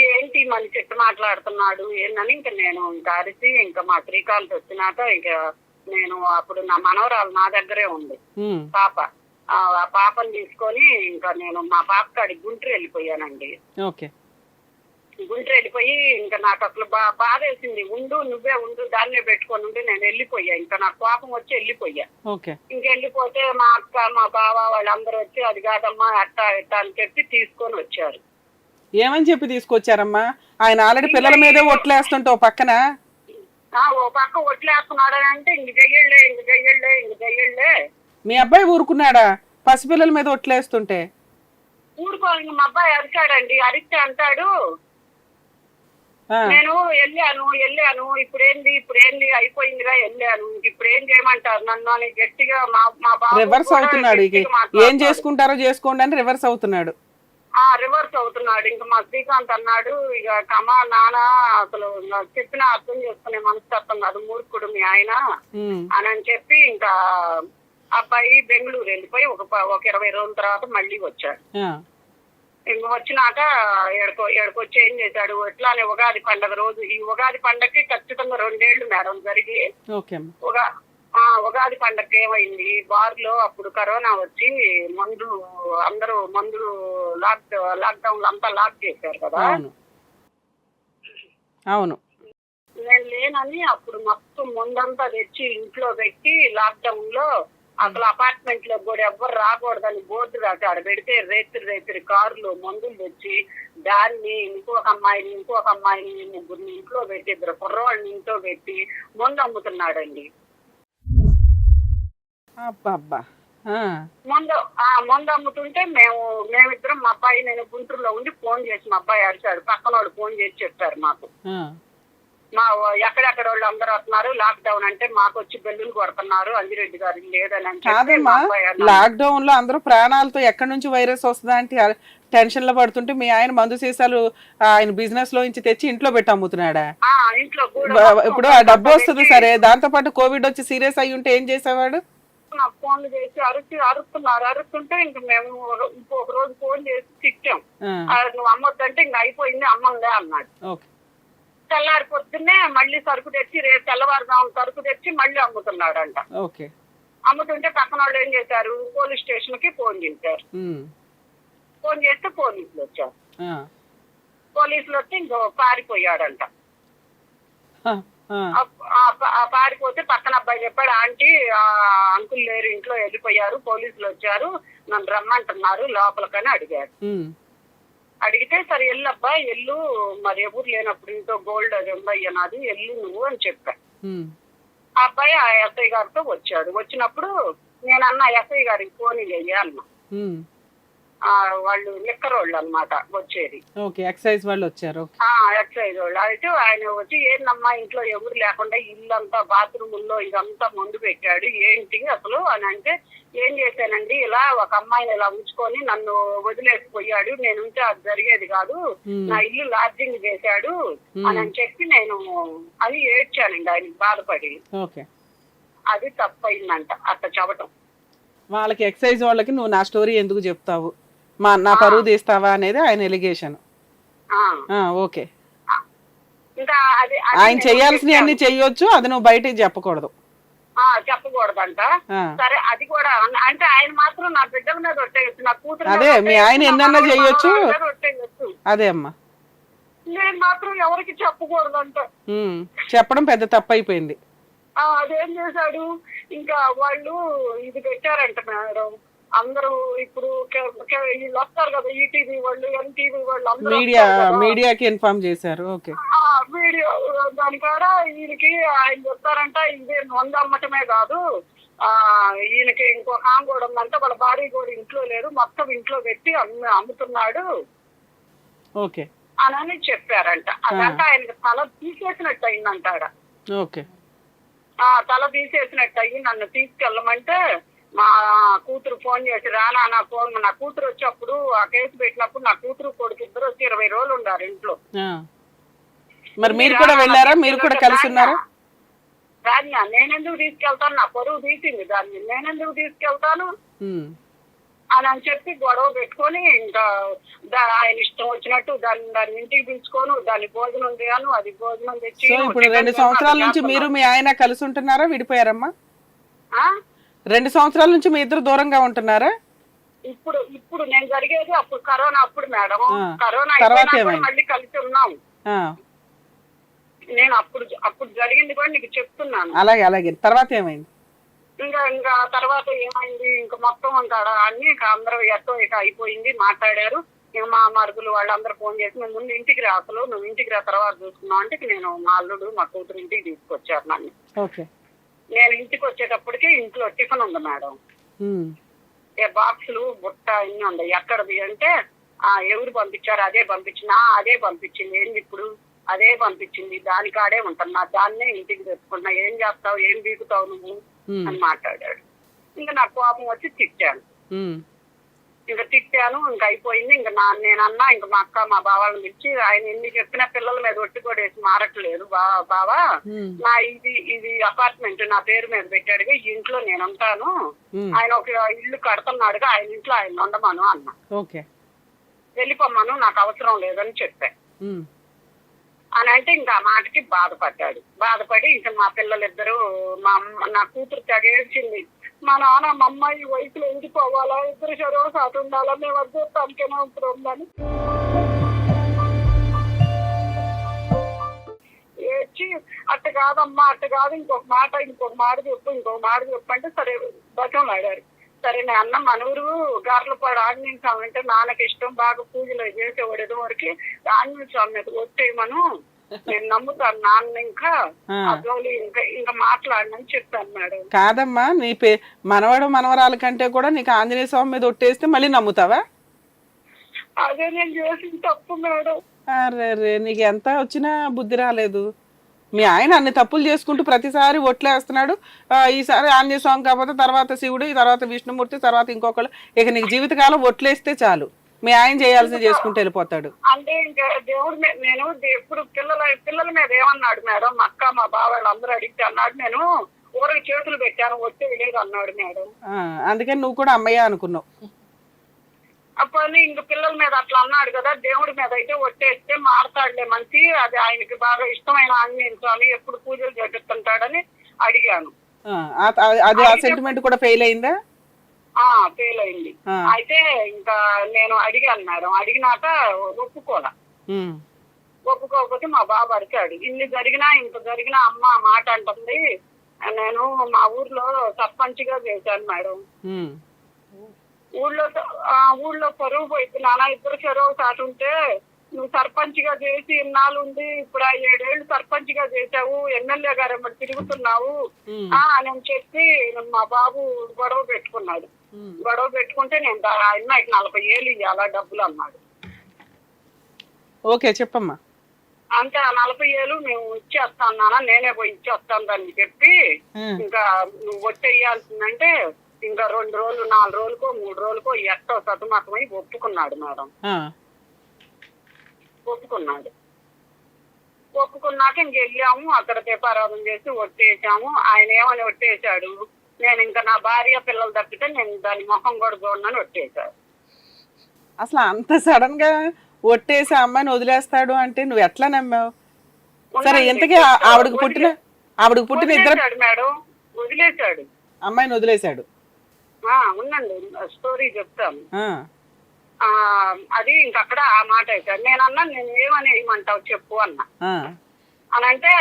ఏంటి మన చెట్టు మాట్లాడుతున్నాడు ఏందని ఇంకా నేను ఇంకా అరిసి ఇంకా మా శ్రీకాంత్ వచ్చినాక ఇంకా నేను అప్పుడు నా మనవరాలు నా దగ్గరే ఉంది పాప. ఆ పాపని తీసుకొని ఇంకా నేను మా పాప కాడికి గుంటూరు వెళ్ళిపోయానండి. గుంటూరు వెళ్ళిపోయి ఇంకా నాకు అసలు బాధ వేసింది. నువ్వే ఉండు దాన్నే పెట్టుకొని ఉండి నేను వెళ్ళిపోయా. ఇంకా నాకు కోపం వచ్చి వెళ్ళిపోయా. ఇంకెళ్ళిపోతే మా అక్క మా బావ వాళ్ళందరూ వచ్చి అది కాదమ్మా అట్టా ఇట్టా అని చెప్పి తీసుకొని వచ్చారు. ఏమని చెప్పి తీసుకొచ్చారమ్మా? ఆయన ఆల్రెడీ పిల్లల మీదే ఒట్లేస్తుంటే ఓ పక్కన ఒట్లేస్తున్నాడు అంటే ఇంక చెయ్యళ్లే. మీ అబ్బాయి ఊరుకున్నాడా పసిపిల్లల మీద ఒట్లేస్తుంటే? ఊరుకో ఇంక మా అబ్బాయి అరిచాడండి. అరిస్తే అంటాడు నేను వెళ్ళాను ఇప్పుడేంది అయిపోయిందిగా వెళ్ళాను ఇప్పుడు ఏం చేయమంటారు నన్ను అని గట్టిగా మా బాబు రివర్స్ అవుతున్నాడు. ఏం చేసుకుంటారో చేసుకోండి అని రివర్స్ అవుతున్నాడు. ఇంకా మా శ్రీకాంత్ అన్నాడు ఇక కమా నాన్న అసలు చెప్పిన అర్థం చేసుకునే మనస్తత్వం కాదు మూర్ఖుడు మీ ఆయన అని చెప్పి ఇంకా అబ్బాయి బెంగళూరు వెళ్ళిపోయి ఒక 20 రోజుల తర్వాత మళ్ళీ వచ్చాడు. ఇంక వచ్చినాక ఏడుకొచ్చి ఏం చేశాడు ఎట్లానే ఉగాది పండగ రోజు ఈ ఉగాది పండగకి ఖచ్చితంగా 2 ఏళ్లు మేడం జరిగి ఉగాది పండగకి ఏమైంది బార్లో అప్పుడు కరోనా వచ్చి అందరూ మందులు లాక్డౌన్ అంతా లాక్ చేశారు కదా. అవును నేను లేనని అప్పుడు మొత్తం ముందంతా తెచ్చి ఇంట్లో పెట్టి లాక్డౌన్ లో అసలు అపార్ట్మెంట్ లో కూడా ఎవ్వరు రాకూడదని బోర్డు రాశాడు. పెడితే రేత్రి కార్లు మందులు తెచ్చి దాన్ని ఇంకొక అమ్మాయిని ముగ్గురిని ఇంట్లో పెట్టి 2 కుర్రవాళ్ళని ఇంట్లో పెట్టి మందు అమ్ముతున్నాడండి. మందు అమ్ముతుంటే మేమిద్దరం మా అబ్బాయి నేను గుంటూరులో ఉండి ఫోన్ చేసి మా అబ్బాయి అరిచాడు. పక్కన వాళ్ళు ఫోన్ చేసి చెప్పారు మాకు మా ఎక్కడెక్కడ వాళ్ళు అందరూ వస్తున్నారు లాక్డౌన్ అంటే మాకు వచ్చి బెల్లులు కొడుతున్నారు అంజిరెడ్డి గారు లేదని. లాక్డౌన్ లో అందరూ ప్రాణాలతో ఎక్కడి నుంచి వైరస్ వస్తుందా అంటే టెన్షన్ లో పడుతుంటే మీ ఆయన మందు సీసాలు ఆయన బిజినెస్ లో నుంచి తెచ్చి ఇంట్లో పెట్టి అమ్ముతున్నాడా? ఇప్పుడు ఆ డబ్బు వస్తుంది సరే దాంతో పాటు కోవిడ్ వచ్చి సీరియస్ అయ్యి ఉంటే ఏం చేసేవాడు? నాకు ఫోన్లు చేసి అరుస్తుంటే ఇంక మేము ఇంకొక రోజు ఫోన్ చేసి తిట్టాం. నువ్వు అమ్మొద్దంటే ఇంక అయిపోయింది అమ్మందే అన్నాడు. తెల్లారి పొద్దున్నే మళ్ళీ సరుకు తెచ్చి రేపు తెల్లవారుజాము సరుకు తెచ్చి మళ్ళీ అమ్ముతున్నాడంట. అమ్ముతుంటే పక్కన వాళ్ళు ఏం చేశారు పోలీస్ స్టేషన్ కి ఫోన్ చేశారు. ఫోన్ చేస్తే పోలీసులు వచ్చారు. పోలీసులు వచ్చి ఇంకో పారిపోయాడంట. పారిపోతే పక్కన అబ్బాయి చెప్పాడు ఆంటీ అంకుల్ లేరు ఇంట్లో వెళ్ళిపోయారు పోలీసులు వచ్చారు నన్ను రమ్మంటున్నారు లోపలికని అడిగారు. అడిగితే సరే ఎల్లబ్బా ఎల్లు, మరి ఎవరు లేనప్పుడు ఇంట్లో గోల్డ్ అది ఉందయ్యా నాది, ఎల్లు నువ్వు అని చెప్పా. ఆ అబ్బాయి ఆ ఎస్ఐ గారితో వచ్చాడు. వచ్చినప్పుడు నేనన్నా ఎస్ఐ గారికి ఫోన్ చెయ్యా అన్నా. వాళ్ళు లిక్కర్ వాళ్ళు అనమాట వచ్చేది. ఎక్సైజ్ వాళ్ళు వచ్చారు. ఎక్సైజ్ వాళ్ళు అయితే ఆయన వచ్చి, ఏందమ్మా ఇంట్లో ఎవరు లేకుండా ఇల్లంతా బాత్రూముల్లో ఇదంతా మందు పెట్టాడు, ఏంటి అసలు అని అంటే, ఏం చేశానండి, ఇలా ఒక అమ్మాయిని ఇలా ఉంచుకొని నన్ను వదిలేసిపోయాడు, నేను ఉంటే అది జరిగేది కాదు, నా ఇల్లు లాడ్జింగ్ చేశాడు అని చెప్పి నేను అది ఏడ్చానండి ఆయనకి బాధపడి. అది తప్పయిందంట అట్లా చెప్పటం. వాళ్ళకి ఎక్సైజ్ వాళ్ళకి నువ్వు నా స్టోరీ ఎందుకు చెప్తావు, నా పరువు తీస్తావా అనేది ఆయన ఎలిగేషన్. ఓకే, ఆయన చెయ్యాల్సినవి అన్ని చెయ్యొచ్చు, అది నువ్వు బయటకి చెప్పకూడదు. చెప్పకూడదంట. సరే అది కూడా అంటే ఆయన మాత్రం నా బిడ్డల మీద ఒట్టేయచ్చు, నా కూతురు అదే మీ ఆయన ఎన్నన్నా చెయ్యొచ్చు. అదే అమ్మా, నేను మాత్రం ఎవరికి చెప్పకూడదంట. చెప్పడం పెద్ద తప్పు అయిపోయింది. అదేం చేశాడు, ఇంకా వాళ్ళు ఇది పెట్టారంట మేడం, అందరూ ఇప్పుడు వీళ్ళు వస్తారు కదా, ఈటీవీ వాళ్ళు, ఎన్టీవీ వాళ్ళు, అందరూ మీడియాకి ఇన్ఫార్మ్ చేశారు. ఓకే, వీడియో దాని కాడ ఈయనకి ఆయన చెప్తారంట, ఇది మందు అమ్మటమే కాదు, ఈయనకి ఇంకో కాం కూడా ఉందంట, వాళ్ళ భార్య కూడా ఇంట్లో లేదు, మొత్తం ఇంట్లో పెట్టి అమ్ముతున్నాడు ఓకే అని చెప్పారంట. అదంతా ఆయనకి తల తీసేసినట్టు అయిందంటాడ. ఓకే, తల తీసేసినట్టు అయ్యి నన్ను తీసుకెళ్ళమంటే మా కూతురు ఫోన్ చేసి, రానా నా ఫోన్, నా కూతురు వచ్చేప్పుడు ఆ కేసు పెట్టినప్పుడు నా కూతురు కొడుకు ఇద్దరు వచ్చి 20 రోజులు ఉన్నారు ఇంట్లో. మరి మీరు కూడా వెళ్ళారా, మీరు కూడా కలిసి ఉన్నారా? దాన్ని నేనెందుకు తీసుకెళ్తాను, నా పరువు తీసింది దాన్ని, నేనెందుకు తీసుకెళ్తాను అని చెప్పి గొడవ పెట్టుకొని, ఇంకా ఆయన ఇష్టం వచ్చినట్టు దాన్ని ఇంటికి పిలుచుకోను, దాన్ని భోజనం చేయను, అది భోజనం తెచ్చి. ఇప్పుడు 2 సంవత్సరాల నుంచి మీరు మీ ఆయన కలిసి ఉంటున్నారా, విడిపోయారమ్మా? 2 సంవత్సరాల నుంచి మీ ఇద్దరు దూరంగా ఉంటున్నారా? ఇప్పుడు నేను జరిగేది అప్పుడు కరోనా అప్పుడు మేడం, కరోనా మళ్ళీ కలిసి ఉన్నాం. నేను అప్పుడు జరిగింది కూడా నీకు చెప్తున్నాను. అలాగే అలాగే, తర్వాత ఏమైంది? ఇంకా తర్వాత ఏమైంది, ఇంకా మొత్తం అంటాడా అన్ని అందరూ ఎట్టో ఇక అయిపోయింది, మాట్లాడారు. మా మరుగులు వాళ్ళందరూ ఫోన్ చేసి, మేము ముందు ఇంటికి రా, అసలు నువ్వు ఇంటికి రా తర్వాత చూసుకున్నావు అంటే, నేను మా అల్లుడు మా కూతురు ఇంటికి తీసుకొచ్చారు నన్ను. నేను ఇంటికి వచ్చేటప్పటికి ఇంట్లో టిఫిన్ ఉంది మేడం, బాక్సులు బుట్ట అన్ని ఉన్నాయి. ఎక్కడది అంటే, ఎవరు పంపించారు, అదే పంపించింది ఏంది ఇప్పుడు, అదే పంపించింది, దాని కాడే ఉంటున్నా, దాన్నే ఇంటికి తెచ్చుకున్నా, ఏం చేస్తావు, ఏం బీకుతావు నువ్వు అని మాట్లాడాడు. ఇంకా నాకు కోపం వచ్చి తిట్టాను. ఇంకా అయిపోయింది. ఇంకా నేనన్నా, ఇంకా మా అక్క మా బావాళ్ళని పిలిచి, ఆయన ఎన్ని చెప్పినా పిల్లల మీద ఒట్టి కొడేసి మారట్లేదు బావా, నా ఇది అపార్ట్మెంట్ నా పేరు మీద పెట్టాడుగా, ఈ ఇంట్లో నేను ఉంటాను, ఆయన ఒక ఇల్లు కడుతున్నాడుగా, ఆయన ఇంట్లో ఆయన ఉండమను అన్నా, వెళ్ళిపోమ్మను, నాకు అవసరం లేదని చెప్పా అని అంటే, ఇంకా ఆ మాటకి బాధపడి ఇంకా మా పిల్లలిద్దరూ, నా కూతురు తెగేడ్చింది, మా నాన్న మా అమ్మాయి వయసులో ఎండిపోవాలా, ఇద్దరు చెరవ సాటు ఉండాలా, మేము అద్దెస్తానికేనా ఇప్పుడు ఉందని ఏడ్చి, అట్ట కాదమ్మా, అట్ట కాదు, ఇంకొక మాట చెప్పు అంటే, సరే బతం ఆడారు. సరే నేను అన్న, మనూరు గార్లపాడు ఆంజనేయ స్వామి అంటే నాన్నకి ఇష్టం, బాగా పూజలు చేసేవాడు, ఏదో వరకు ఆంజనేయ స్వామి మీద వచ్చేయమను, నేను నమ్ముతాను నాన్న, ఇంకా అదోలి ఇంకా మాట్లాడనని చెప్పాను మేడం. కాదమ్మా, నీ మనవడు మనవరాల కంటే కూడా నీకు ఆంజనేయ స్వామి మీద ఒట్టేస్తే మళ్ళీ నమ్ముతావా? అదే నేను చేసిన తప్పు మేడం. అరే, నీకు ఎంత వచ్చినా బుద్ధి రాలేదు. మీ ఆయన అన్ని తప్పులు చేసుకుంటూ ప్రతిసారి ఒట్లేస్తున్నాడు, ఈసారి ఆంజనేయ స్వామి కాకపోతే తర్వాత శివుడు, తర్వాత విష్ణుమూర్తి, తర్వాత ఇంకొకళ్ళు, ఇక నీకు జీవితకాలం ఒట్లేస్తే చాలు, మీ ఆయన చేయాల్సింది చేసుకుంటూ వెళ్ళిపోతాడు. అంటే ఇంకా దేవుడు నేను ఎప్పుడు పిల్లల మీద ఏమన్నాడు మేడం, మా అక్క మా బావాళ్ళు అందరూ అడిగితే అన్నాడు, నేను ఊరికి చేతులు పెట్టాను వచ్చే లేదు అన్నాడు మేడం. అందుకని నువ్వు కూడా అమ్మయ్య అనుకున్నావు. అప్పుడు ఇంక పిల్లల మీద అట్లా అన్నాడు కదా, దేవుడి మీద అయితే ఒట్టేస్తే మారతాడులే మంచి, అది ఆయనకి బాగా ఇష్టమైన ఆంజనేయ స్వామి, ఎప్పుడు పూజలు చేపిస్తుంటాడని అడిగాను. అది ఆ సెంటిమెంట్ కూడా ఫెయిల్ అయిందా? ఫెయిల్ అయింది. అయితే ఇంకా నేను అడిగాను మేడం, అడిగినాక ఒప్పుకోకపోతే మా బాబు అరిచాడు, ఇంత జరిగినా అమ్మ మాట అంటుంది, నేను మా ఊర్లో సర్పంచ్ గా చేశాను మేడం, ఊళ్ళో పరువు పోయింది నాన్న. ఇద్దరు చెరువు సాటు ఉంటే నువ్వు సర్పంచ్ గా చేసి ఇన్నాళ్ళు ఉంది, ఇప్పుడు 7 ఏళ్ళు సర్పంచ్ గా చేసావు, ఎమ్మెల్యే గారు ఎమ్మడి తిరుగుతున్నావు అని చెప్పి మా బాబు గొడవ పెట్టుకున్నాడు. గొడవ పెట్టుకుంటే నేను అమ్మాయికి 40 ఏళ్ళు ఇవ్వాలా డబ్బులు అన్నాడు. ఓకే చెప్పమ్మా. అంటే ఆ 40 ఏళ్ళు మేము ఇచ్చేస్తాను నాన్న, నేనే పోయి ఇచ్చేస్తాను అని చెప్పి ఇంకా నువ్వు వచ్చేయాల్సిందంటే ఇంకా 2 రోజులు 4 రోజులకో 3 రోజులకో ఎట్టో సతమతమై ఒప్పుకున్నాడు మేడం. ఒప్పుకున్నాక ఇంకెళ్ళాము, అక్కడ దీపారాధన చేసి ఒట్టేసాము. ఆయన ఏమని ఒట్టేశాడు, నేను ఇంకా నా భార్య పిల్లలు తప్పితే నేను దాని మొహం కూడా చూడనని ఒట్టేశాడు. అసలు అంత సడన్ గా ఒట్టేసి అమ్మాయిని వదిలేస్తాడు అంటే నువ్వు ఎట్లా నమ్మావు? సరే ఇంతకీ ఆవిడకు పుట్టిన ఇద్దరు మేడం వదిలేశాడు, అమ్మాయిని వదిలేశాడు. ఉండండి స్టోరీ చెప్తాను. అది ఇంకక్కడ ఆ మాట వేశాడు. నేను అన్నా నేను ఏమని వేయమంటావు చెప్పు అన్నా. అని అంటే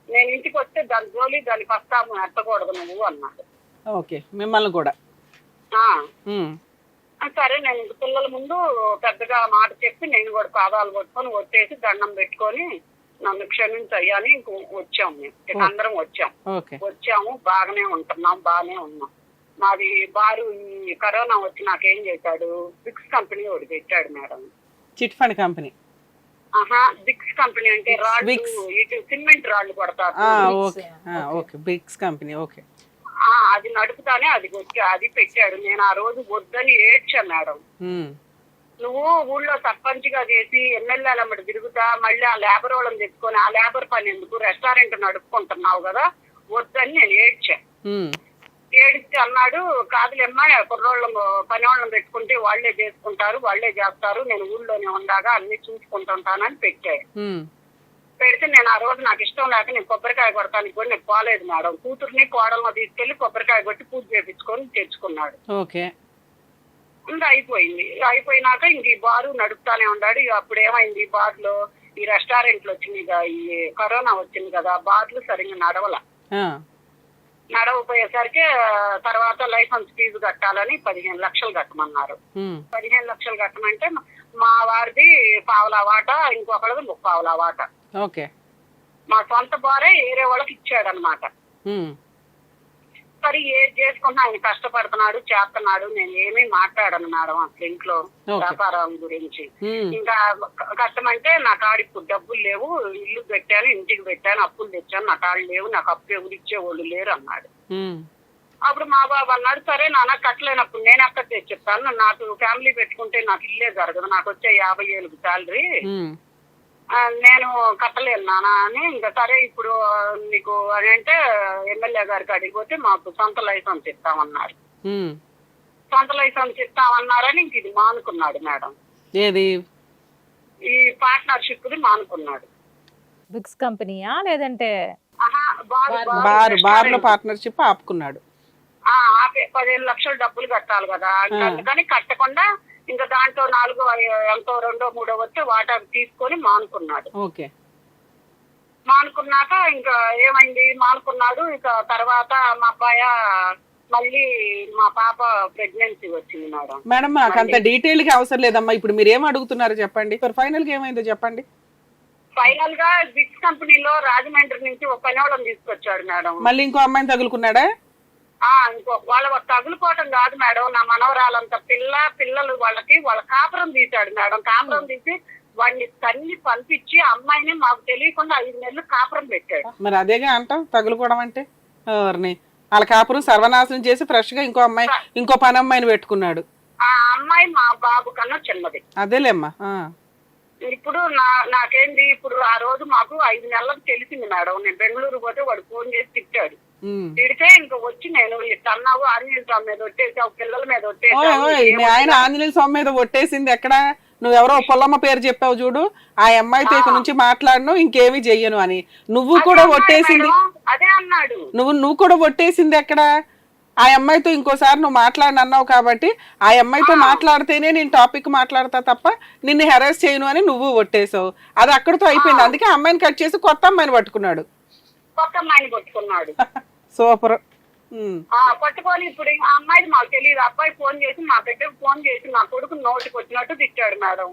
నేను ఇంటికి వస్తే దాని జోలి దాని పస్తాము ఎత్తకూడదు నువ్వు అన్నాడు. ఓకే మిమ్మల్ని కూడా. సరే నేను పిల్లల ముందు పెద్దగా మాట చెప్పి నేను కూడా పాదాలు కొట్టుకొని వచ్చేసి దండం పెట్టుకొని నన్ను క్షమించయ్యా అని వచ్చాము. మేము అందరం వచ్చాము, బాగానే ఉంటున్నాం, బాగానే ఉన్నాం. మాది బారు ఈ కరోనా వచ్చి నాకేం చేశాడు, బిక్స్ కంపెనీ ఒకటి పెట్టాడు madam. Chit fund company? Bricks company అంటే రాళ్ళు, ఇటు సిమెంట్ రాళ్ళు కొడతారు. Bricks company. ఓకే. అది నడుపుతానే అది పెట్టాడు. నేను ఆ రోజు వద్దని ఏడ్చా మేడం. నువ్వు ఊళ్ళో సర్పంచ్ గా చేసి ఎమ్మెల్యేల అమ్మటి తిరుగుతా మళ్ళీ ఆ లేబర్ వాళ్ళని తెచ్చుకొని ఆ లేబర్ పని ఎందుకు, రెస్టారెంట్ నడుపుకుంటున్నావు కదా, వద్దని నేను ఏడ్చా. ఏడిస్తే అన్నాడు, కాదులేమ్మా కుర్రోళ్ళ పని వాళ్ళని పెట్టుకుంటే వాళ్లే చేసుకుంటారు, వాళ్లే చేస్తారు, నేను ఊళ్ళోనే ఉండగా అన్ని చూసుకుంటుంటానని పెట్టాడు. పెడితే నేను ఆ రోజు నాకు ఇష్టం లేక నేను కొబ్బరికాయ కొడతానికి కూడా నేను పోలేదు మేడం. కూతుర్ని కోడలను తీసుకెళ్లి కొబ్బరికాయ కొట్టి పూజ చేయించుకొని తెచ్చుకున్నాడు. ఇంకా అయిపోయినాక ఇంక ఈ బారు నడుపుతానే ఉన్నాడు. అప్పుడు ఏమైంది, ఈ బార్లో ఈ రెస్టారెంట్లు వచ్చింది, ఈ కరోనా వచ్చింది కదా, బార్లు సరిగ్గా నడవపోయేసరికి తర్వాత లైసెన్స్ ఫీజు కట్టాలని 15 లక్షలు కట్టమన్నారు. 15 లక్షలు కట్టమంటే మా వారిది పావలా వాట, ఇంకొకరిది 3/4 వాట. మా సొంత బారే వేరే వాళ్ళకి ఇచ్చాడనమాట. సరే ఏది చేసుకున్నా ఆయన కష్టపడుతున్నాడు, చేస్తున్నాడు, నేను ఏమీ మాట్లాడను మేడం అసలు ఇంట్లో వ్యాపారం గురించి. ఇంకా కష్టమంటే నా కాడ ఇప్పుడు డబ్బులు లేవు, ఇల్లు పెట్టాను, ఇంటికి పెట్టాను, అప్పులు తెచ్చాను, నా కాళ్ళు లేవు, నాకు అప్పు ఎవరు ఇచ్చేవాళ్ళు లేరు అన్నాడు. అప్పుడు మా బాబు అన్నాడు, సరే నాన్న కట్టలేనప్పుడు నేను అక్కడ తెచ్చిస్తాను, నాకు ఫ్యామిలీ పెట్టుకుంటే నాకు ఇల్లే జరగదు, నాకు వచ్చే 50,000 శాలరీ, నేను కట్టలేను నాన్న అని. ఇంకా సరే ఇప్పుడు నీకు అని అంటే ఎమ్మెల్యే గారికి అడిగిపోతే మాకు సొంత లైసెన్స్ ఇస్తామన్నారు. సొంత లైసెన్స్ ఇస్తామన్నారని ఇంక ఇది మానుకున్నాడు మేడం. ఏది ఈ పార్ట్నర్షిప్ మానుకున్నాడు. బిక్స్ కంపెనీయా లేదంటే బార్ పార్ట్నర్షిప్ ఆపుకున్నాడు. 15 లక్షలు డబ్బులు కట్టాలి కదా, అందుకని కట్టకుండా ఇంకా దాంట్లో 4 ఎంతో 2 3 వస్తే వాటా తీసుకొని మానుకున్నాడు. మానుకున్నాక ఇంకా ఏమైంది, మానుకున్నాడు. ఇక తర్వాత మా అబ్బాయి మళ్ళీ మా పాప ప్రెగ్నెన్సీ వచ్చింది మేడం. మేడం నాకు అంత డీటెయిల్ గా అవసరం లేదమ్మా, ఇప్పుడు మీరు ఏం అడుగుతున్నారు చెప్పండి, ఫైనల్ గా ఏమైందో చెప్పండి. ఫైనల్ గా బిక్స్ కంపెనీలో రాజమండ్రి నుంచి ఒక పని వాళ్ళని తీసుకొచ్చాడు మేడం. మళ్ళీ ఇంకో అమ్మాయిని తగులుకున్నాడా? ఇంకో వాళ్ళ తగులుకోవటం కాదు మేడం, నా మనవరాలంతా పిల్లలు వాళ్ళ కాపురం తీశాడు మేడం. కాపురం తీసి వాడిని తల్లి పంపించి అమ్మాయిని మాకు తెలియకుండా 5 నెలలు కాపురం పెట్టాడు. మరి అదేగా అంటాం తగులుకోవడం అంటే, వాళ్ళ కాపురం సర్వనాశనం చేసి ఫ్రెష్ గా ఇంకో పని అమ్మాయిని పెట్టుకున్నాడు. ఆ అమ్మాయి మా బాబు కన్నా చిన్నది. అదేలేమ్మా. ఇప్పుడు నాకేంది, ఇప్పుడు ఆ రోజు మాకు 5 నెలలకు తెలిసింది మేడం. నేను బెంగళూరు పోతే వాడు ఫోన్ చేసి తిట్టాడు. తిడితే ఇంకా వచ్చి నేను అన్నావు ఆంజనేయ స్వామి మీద ఒట్టేసావు, పిల్లల మీద ఒట్టేసావు. ఆయన ఆంజనేయ స్వామి మీద ఒట్టేసింది ఎక్కడ? నువ్వెవరో పొల్లమ్మ పేరు చెప్పావు చూడు, ఆ అమ్మాయితో ఇక నుంచి మాట్లాడను, ఇంకేమీ చెయ్యను అని. నువ్వు కూడా ఒట్టేసింది అదే అన్నాడు. నువ్వు కూడా ఒట్టేసింది ఎక్కడ? ఆ అమ్మాయితో ఇంకోసారి నువ్వు మాట్లాడను అన్నావు కాబట్టి ఆ అమ్మాయితో మాట్లాడితేనే నేను టాపిక్ మాట్లాడతా తప్ప నిన్ను హెరాస్ చేయను అని నువ్వు ఒట్టేసావు. అది అక్కడితో అయిపోయింది. అందుకే అమ్మాయిని కట్ చేసి కొత్త అమ్మాయిని పట్టుకున్నాడు. కొత్త అమ్మాయిని పట్టుకున్నాడు. సూపర్. పట్టుకొని ఇప్పుడు ఆ అమ్మాయిది మాకు తెలియదు. అబ్బాయి ఫోన్ చేసి మా బిడ్డకు ఫోన్ చేసి నా కొడుకు నోటికి వచ్చినట్టు తిట్టాడు మేడం.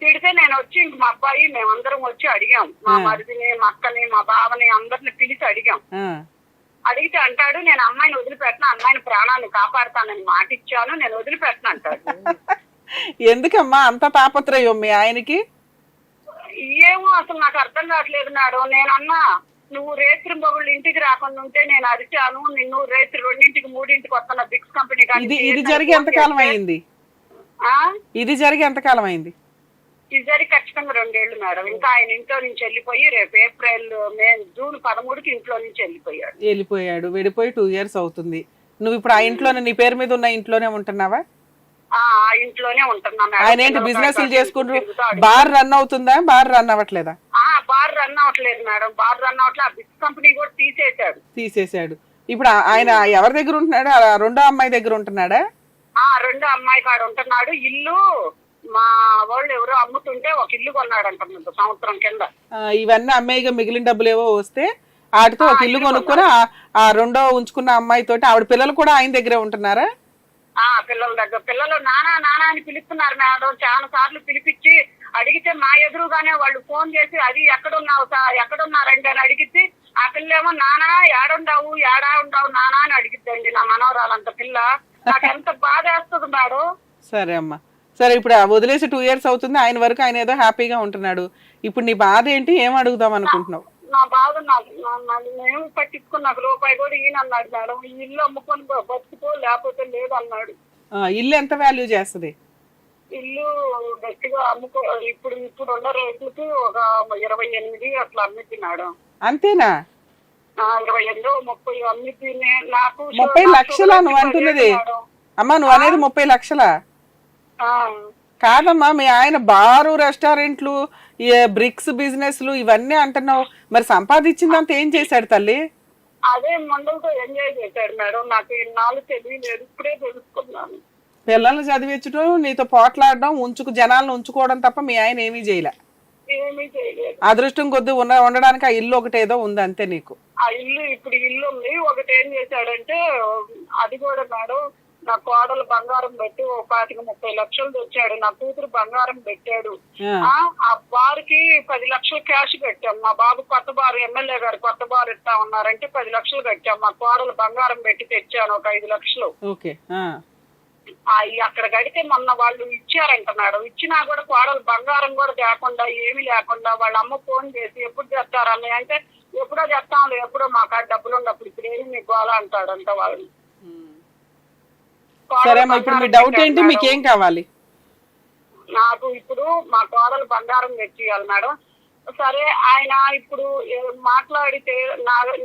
తిడితే నేను వచ్చి ఇంక మా అబ్బాయి మేమందరం వచ్చి అడిగాం, మా మరిదిని, మా అక్కని, మా బావని అందరిని పిలిచి అడిగాం. అడిగితే అంటాడు, నేను అమ్మాయిని వదిలిపెట్టను, అమ్మాయిని ప్రాణాన్ని కాపాడుతానని మాట ఇచ్చాను, నేను వదిలిపెట్టను అంటాడు. ఎందుకమ్మా అంత తాపత్రయం మీ ఆయనకి? ఏమో అసలు నాకు అర్థం కావట్లేదు మేడం. నేనన్నా నువ్వు రేత్రి మొగుళ్ళు ఇంటికి రాకుండా ఉంటే నేను అరిచాను, నిన్ను రేత్రి 2ంటికి 3ంటికి వస్తున్న బిక్స్ కంపెనీ. ఇది జరిగి ఎంతకాలం అయింది? ఇది జరిగి ఎంతకాలం అయింది? ఇది జరిగి ఖచ్చితంగా 2 ఏళ్ళు మేడం. ఇంకా ఆయన ఇంట్లో నుంచి వెళ్ళిపోయి రేపు జూన్ 13కి ఇంట్లో నుంచి వెళ్ళిపోయాడు. వెళ్ళిపోయి 2 years అవుతుంది. నువ్వు ఇప్పుడు ఆ ఇంట్లోనే, నీ పేరు మీద ఉన్న ఇంట్లోనే ఉంటున్నావా? ఆ ఇంట్లోనే ఉంటున్నా మేడం. ఆయన ఏంటి బిజినెస్ చేసుకుంటారు? బార్ రన్ అవుతుందా? బార్ రన్ అవ్వట్లేదా? బార్ రన్ అవ్వట్లేదు మేడం, బార్ రన్ అవ్వట్లేదు. ఆ బిక్స్ కంపెనీ కూడా తీసేశాడు. ఇప్పుడు ఆయన ఎవరి దగ్గర ఉంటున్నాడు? రెండో అమ్మాయి దగ్గర ఉంటున్నాడా? రెండో అమ్మాయి కాడ ఉంటున్నాడు. ఇల్లు మా వాళ్ళు ఎవరో అమ్ముతుంటే ఒక ఇల్లు కొన్నాడు అంటున్నాడు సంవత్సరం కింద. ఇవన్నీ అమ్మాయిగా మిగిలిన డబ్బులు ఏవో వస్తే వాటితో ఒక ఇల్లు కొనుక్కొని ఆ రెండో ఉంచుకున్న అమ్మాయి తోటి, ఆవిడ పిల్లలు కూడా ఆయన దగ్గరే ఉంటున్నారా? పిల్లల దగ్గర పిల్లలు నానా నానా అని పిలుస్తున్నారు మేడం. చాలా సార్లు పిలిపించి అడిగితే మా ఎదురుగానే వాళ్ళు ఫోన్ చేసి అది ఎక్కడున్నారండి అని అడిగితే ఆ పిల్ల ఏమో నానా ఏడా ఉండవు నానా అని అడిగిద్దండి నా మనవరాలంత పిల్ల. నాకు ఎంత బాధ వేస్తుంది మేడం. సరే అమ్మా, సరే ఇప్పుడు వదిలేసి 2 years అవుతుంది. ఆయన వరకు ఆయన ఏదో హ్యాపీగా ఉంటున్నాడు. ఇప్పుడు నీ బాధ ఏంటి? ఏం అడుగుదాం అనుకుంటున్నావు? నా బాధ నేను పట్టించుకుని నాకు రూపాయి కూడా ఈయనన్నాడు మేడం. ఈ ఇల్లు అమ్ముకొని బతుకుతో లేకపోతే లేదు అన్నాడు. ఇల్లు ఎంత వాల్యూ చేస్తుంది? ఇల్లు గట్టిగా ఇప్పుడు ఉన్న రేట్లకి ఒక 28 అట్లా అమ్మిద్ది మేడం. అంతేనా? 28, 30 అమ్మిద్ది. నాకు 30 లక్షలా నువ్వు అంటున్నది? అమ్మా నువ్వు అనేది 30 లక్షలా? కాదమ్మా, మీ ఆయన బారు, రెస్టారెంట్లు, బ్రిక్స్ బిజినెస్లు ఇవన్నీ అంటున్నావు. మరి సంపాదించిందంతా ఏం చేశాడు తల్లి? అదే మండలతో ఎంజాయ్ చేశాడు మేడం. నాకు ఇన్నాళ్ళు తెలియలేదు, ఇప్పుడే తెలుసుకున్నాను. పిల్లల్ని చదివించడం, నీతో పోట్లాడడం, జనాలను ఉంచుకోవడం తప్ప మీ ఆయన ఏమీ చేయలేదు. అదృష్టం కొద్ది ఉండడానికి ఆ ఇల్లు ఒకటి ఏదో ఉంది అంతే నీకు. ఆ ఇల్లు ఇప్పుడు ఇల్లు ఉంది. ఒకటి ఏం చేశాడంటే అది కూడా మేడం, నా కోడలు బంగారం పెట్టి 25-30 లక్షలు తెచ్చాడు. నా కూతురు బంగారం పెట్టాడు. ఆ బార్కి 10 లక్షలు క్యాష్ పెట్టాం. మా బాబు కొత్త బారు, ఎమ్మెల్యే గారు కొత్త బారు ఇస్తా ఉన్నారంటే 10 లక్షలు కట్టాం. మా కోడలు బంగారం పెట్టి తెచ్చాను ఒక 5 లక్షలు. అక్కడ కడితే మొన్న వాళ్ళు ఇచ్చారంట మేడం. ఇచ్చినా కూడా కోడలు బంగారం కూడా లేకుండా ఏమీ లేకుండా వాళ్ళ అమ్మ ఫోన్ చేసి ఎప్పుడు చెప్తారని అంటే ఎప్పుడో చెప్తాను, ఎప్పుడో మా కాడ డబ్బులు ఉన్నప్పుడు ఇప్పుడు ఏమి మీకు గోలా అంటాడంట వాళ్ళు. సరే అమ్మా, ఇప్పుడు మీ డౌట్ ఏంటి? మీకేం కావాలి? నాకు ఇప్పుడు మా కోడలు బంగారం తెచ్చియాలి మేడం. సరే ఆయన ఇప్పుడు మాట్లాడితే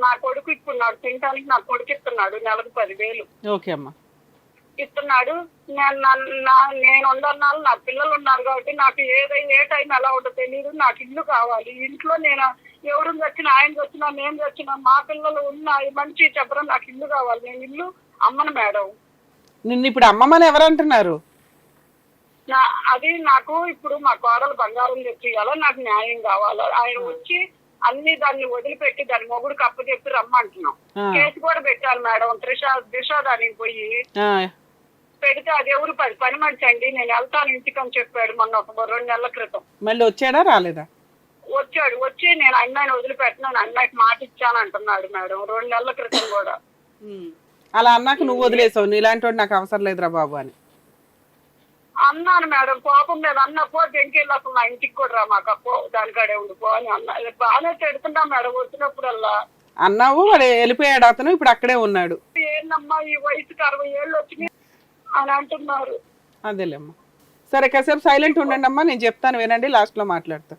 నా కొడుకు ఇస్తున్నాడు తినడానికి. నా కొడుకు ఇస్తున్నాడు నెలకు 10,000. ఓకే అమ్మా, ఇస్తున్నాడు. నేను ఉండన్నాను, నా పిల్లలు ఉన్నారు కాబట్టి నాకు ఏ టైం ఎలా ఉంటుందో తెలియదు. నాకు ఇల్లు కావాలి. ఇంట్లో నేను ఎవరు వచ్చినా, ఆయన వచ్చినా, నేను వచ్చినా, మా పిల్లలు ఉన్నాయి మంచి చెప్పడం, నాకు ఇల్లు కావాలి. నేను ఇల్లు అమ్మను మేడం. నిన్ను ఇప్పుడు అమ్మమ్మని ఎవరంటున్నారు? అది నాకు ఇప్పుడు మా కోడలు బంగారం తెచ్చియాలో నాకు న్యాయం కావాలి. ఆయన వచ్చి అన్ని దాన్ని వదిలిపెట్టి దాని మొగుడికి అప్పచెప్పి రమ్మంటున్నాం. కేసు కూడా పెట్టాలి మేడం. దిశ దానికి పోయి పెడితే అది ఎవరు పని మనిషి అండి, నేను వెళ్తాను ఇంటికి అని చెప్పాడు మొన్న ఒక 2 నెలల క్రితం. మళ్ళీ వచ్చాడా రాలేదా? వచ్చాడు. వచ్చి నేను అమ్మాయిని వదిలిపెట్టినాను, అమ్మాయికి మాట ఇచ్చాను అంటున్నాడు మేడం 2 నెలల క్రితం కూడా. అలా అన్నాక నువ్వు వదిలేసావు, నీలాంటి వాడు నాకు అవసరం లేదురా బాబు అని అన్నాను మేడం. కోపం మీద అన్నపో వెంకెళ్ళి అసలు నా ఇంటికి కూడా రా, మాకు అప్పో దానికాడే ఉండిపో అని అన్నా. బాగానే పెడుతున్నా మేడం వచ్చినప్పుడల్లా. అన్నావు, వాడు వెళ్ళిపోయాడు అతను, ఇప్పుడు అక్కడే ఉన్నాడు. ఏందమ్మా ఈ వయసుకి 60 ఏళ్ళు వచ్చినాయి అని అంటున్నారు. అదేలేమ్మా, సరే కాసేపు సైలెంట్ ఉండండి అమ్మా, నేను చెప్తాను వినండి, లాస్ట్ లో మాట్లాడతా.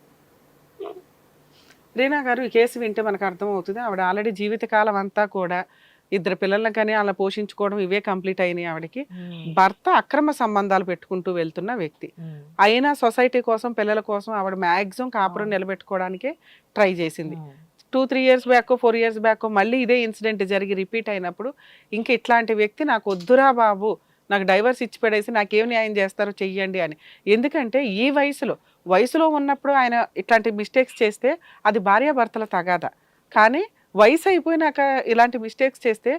రీనా గారు, ఈ కేసు వింటే మనకు అర్థమవుతుంది. ఆవిడ ఆల్రెడీ జీవితకాలం అంతా కూడా 2 పిల్లలను కానీ అలా పోషించుకోవడం ఇవే కంప్లీట్ అయినాయి ఆవిడకి. భర్త అక్రమ సంబంధాలు పెట్టుకుంటూ వెళ్తున్న వ్యక్తి అయినా సొసైటీ కోసం, పిల్లల కోసం ఆవిడ మ్యాక్సిమం కాపురం నిలబెట్టుకోవడానికే ట్రై చేసింది. 2-3 years బ్యాక్, 4 years బ్యాక్ మళ్ళీ ఇదే ఇన్సిడెంట్ జరిగి రిపీట్ అయినప్పుడు ఇంక ఇట్లాంటి వ్యక్తి నాకు వద్దురా బాబు, నాకు డైవర్స్ ఇచ్చి పడేసి నాకేం న్యాయం చేస్తారో చెయ్యండి అని. ఎందుకంటే ఈ వయసులో ఉన్నప్పుడు ఆయన ఇట్లాంటి మిస్టేక్స్ చేస్తే అది భార్యాభర్తల తగాదా. కానీ వయసు అయిపోయినాక ఇలాంటి మిస్టేక్స్ చేస్తే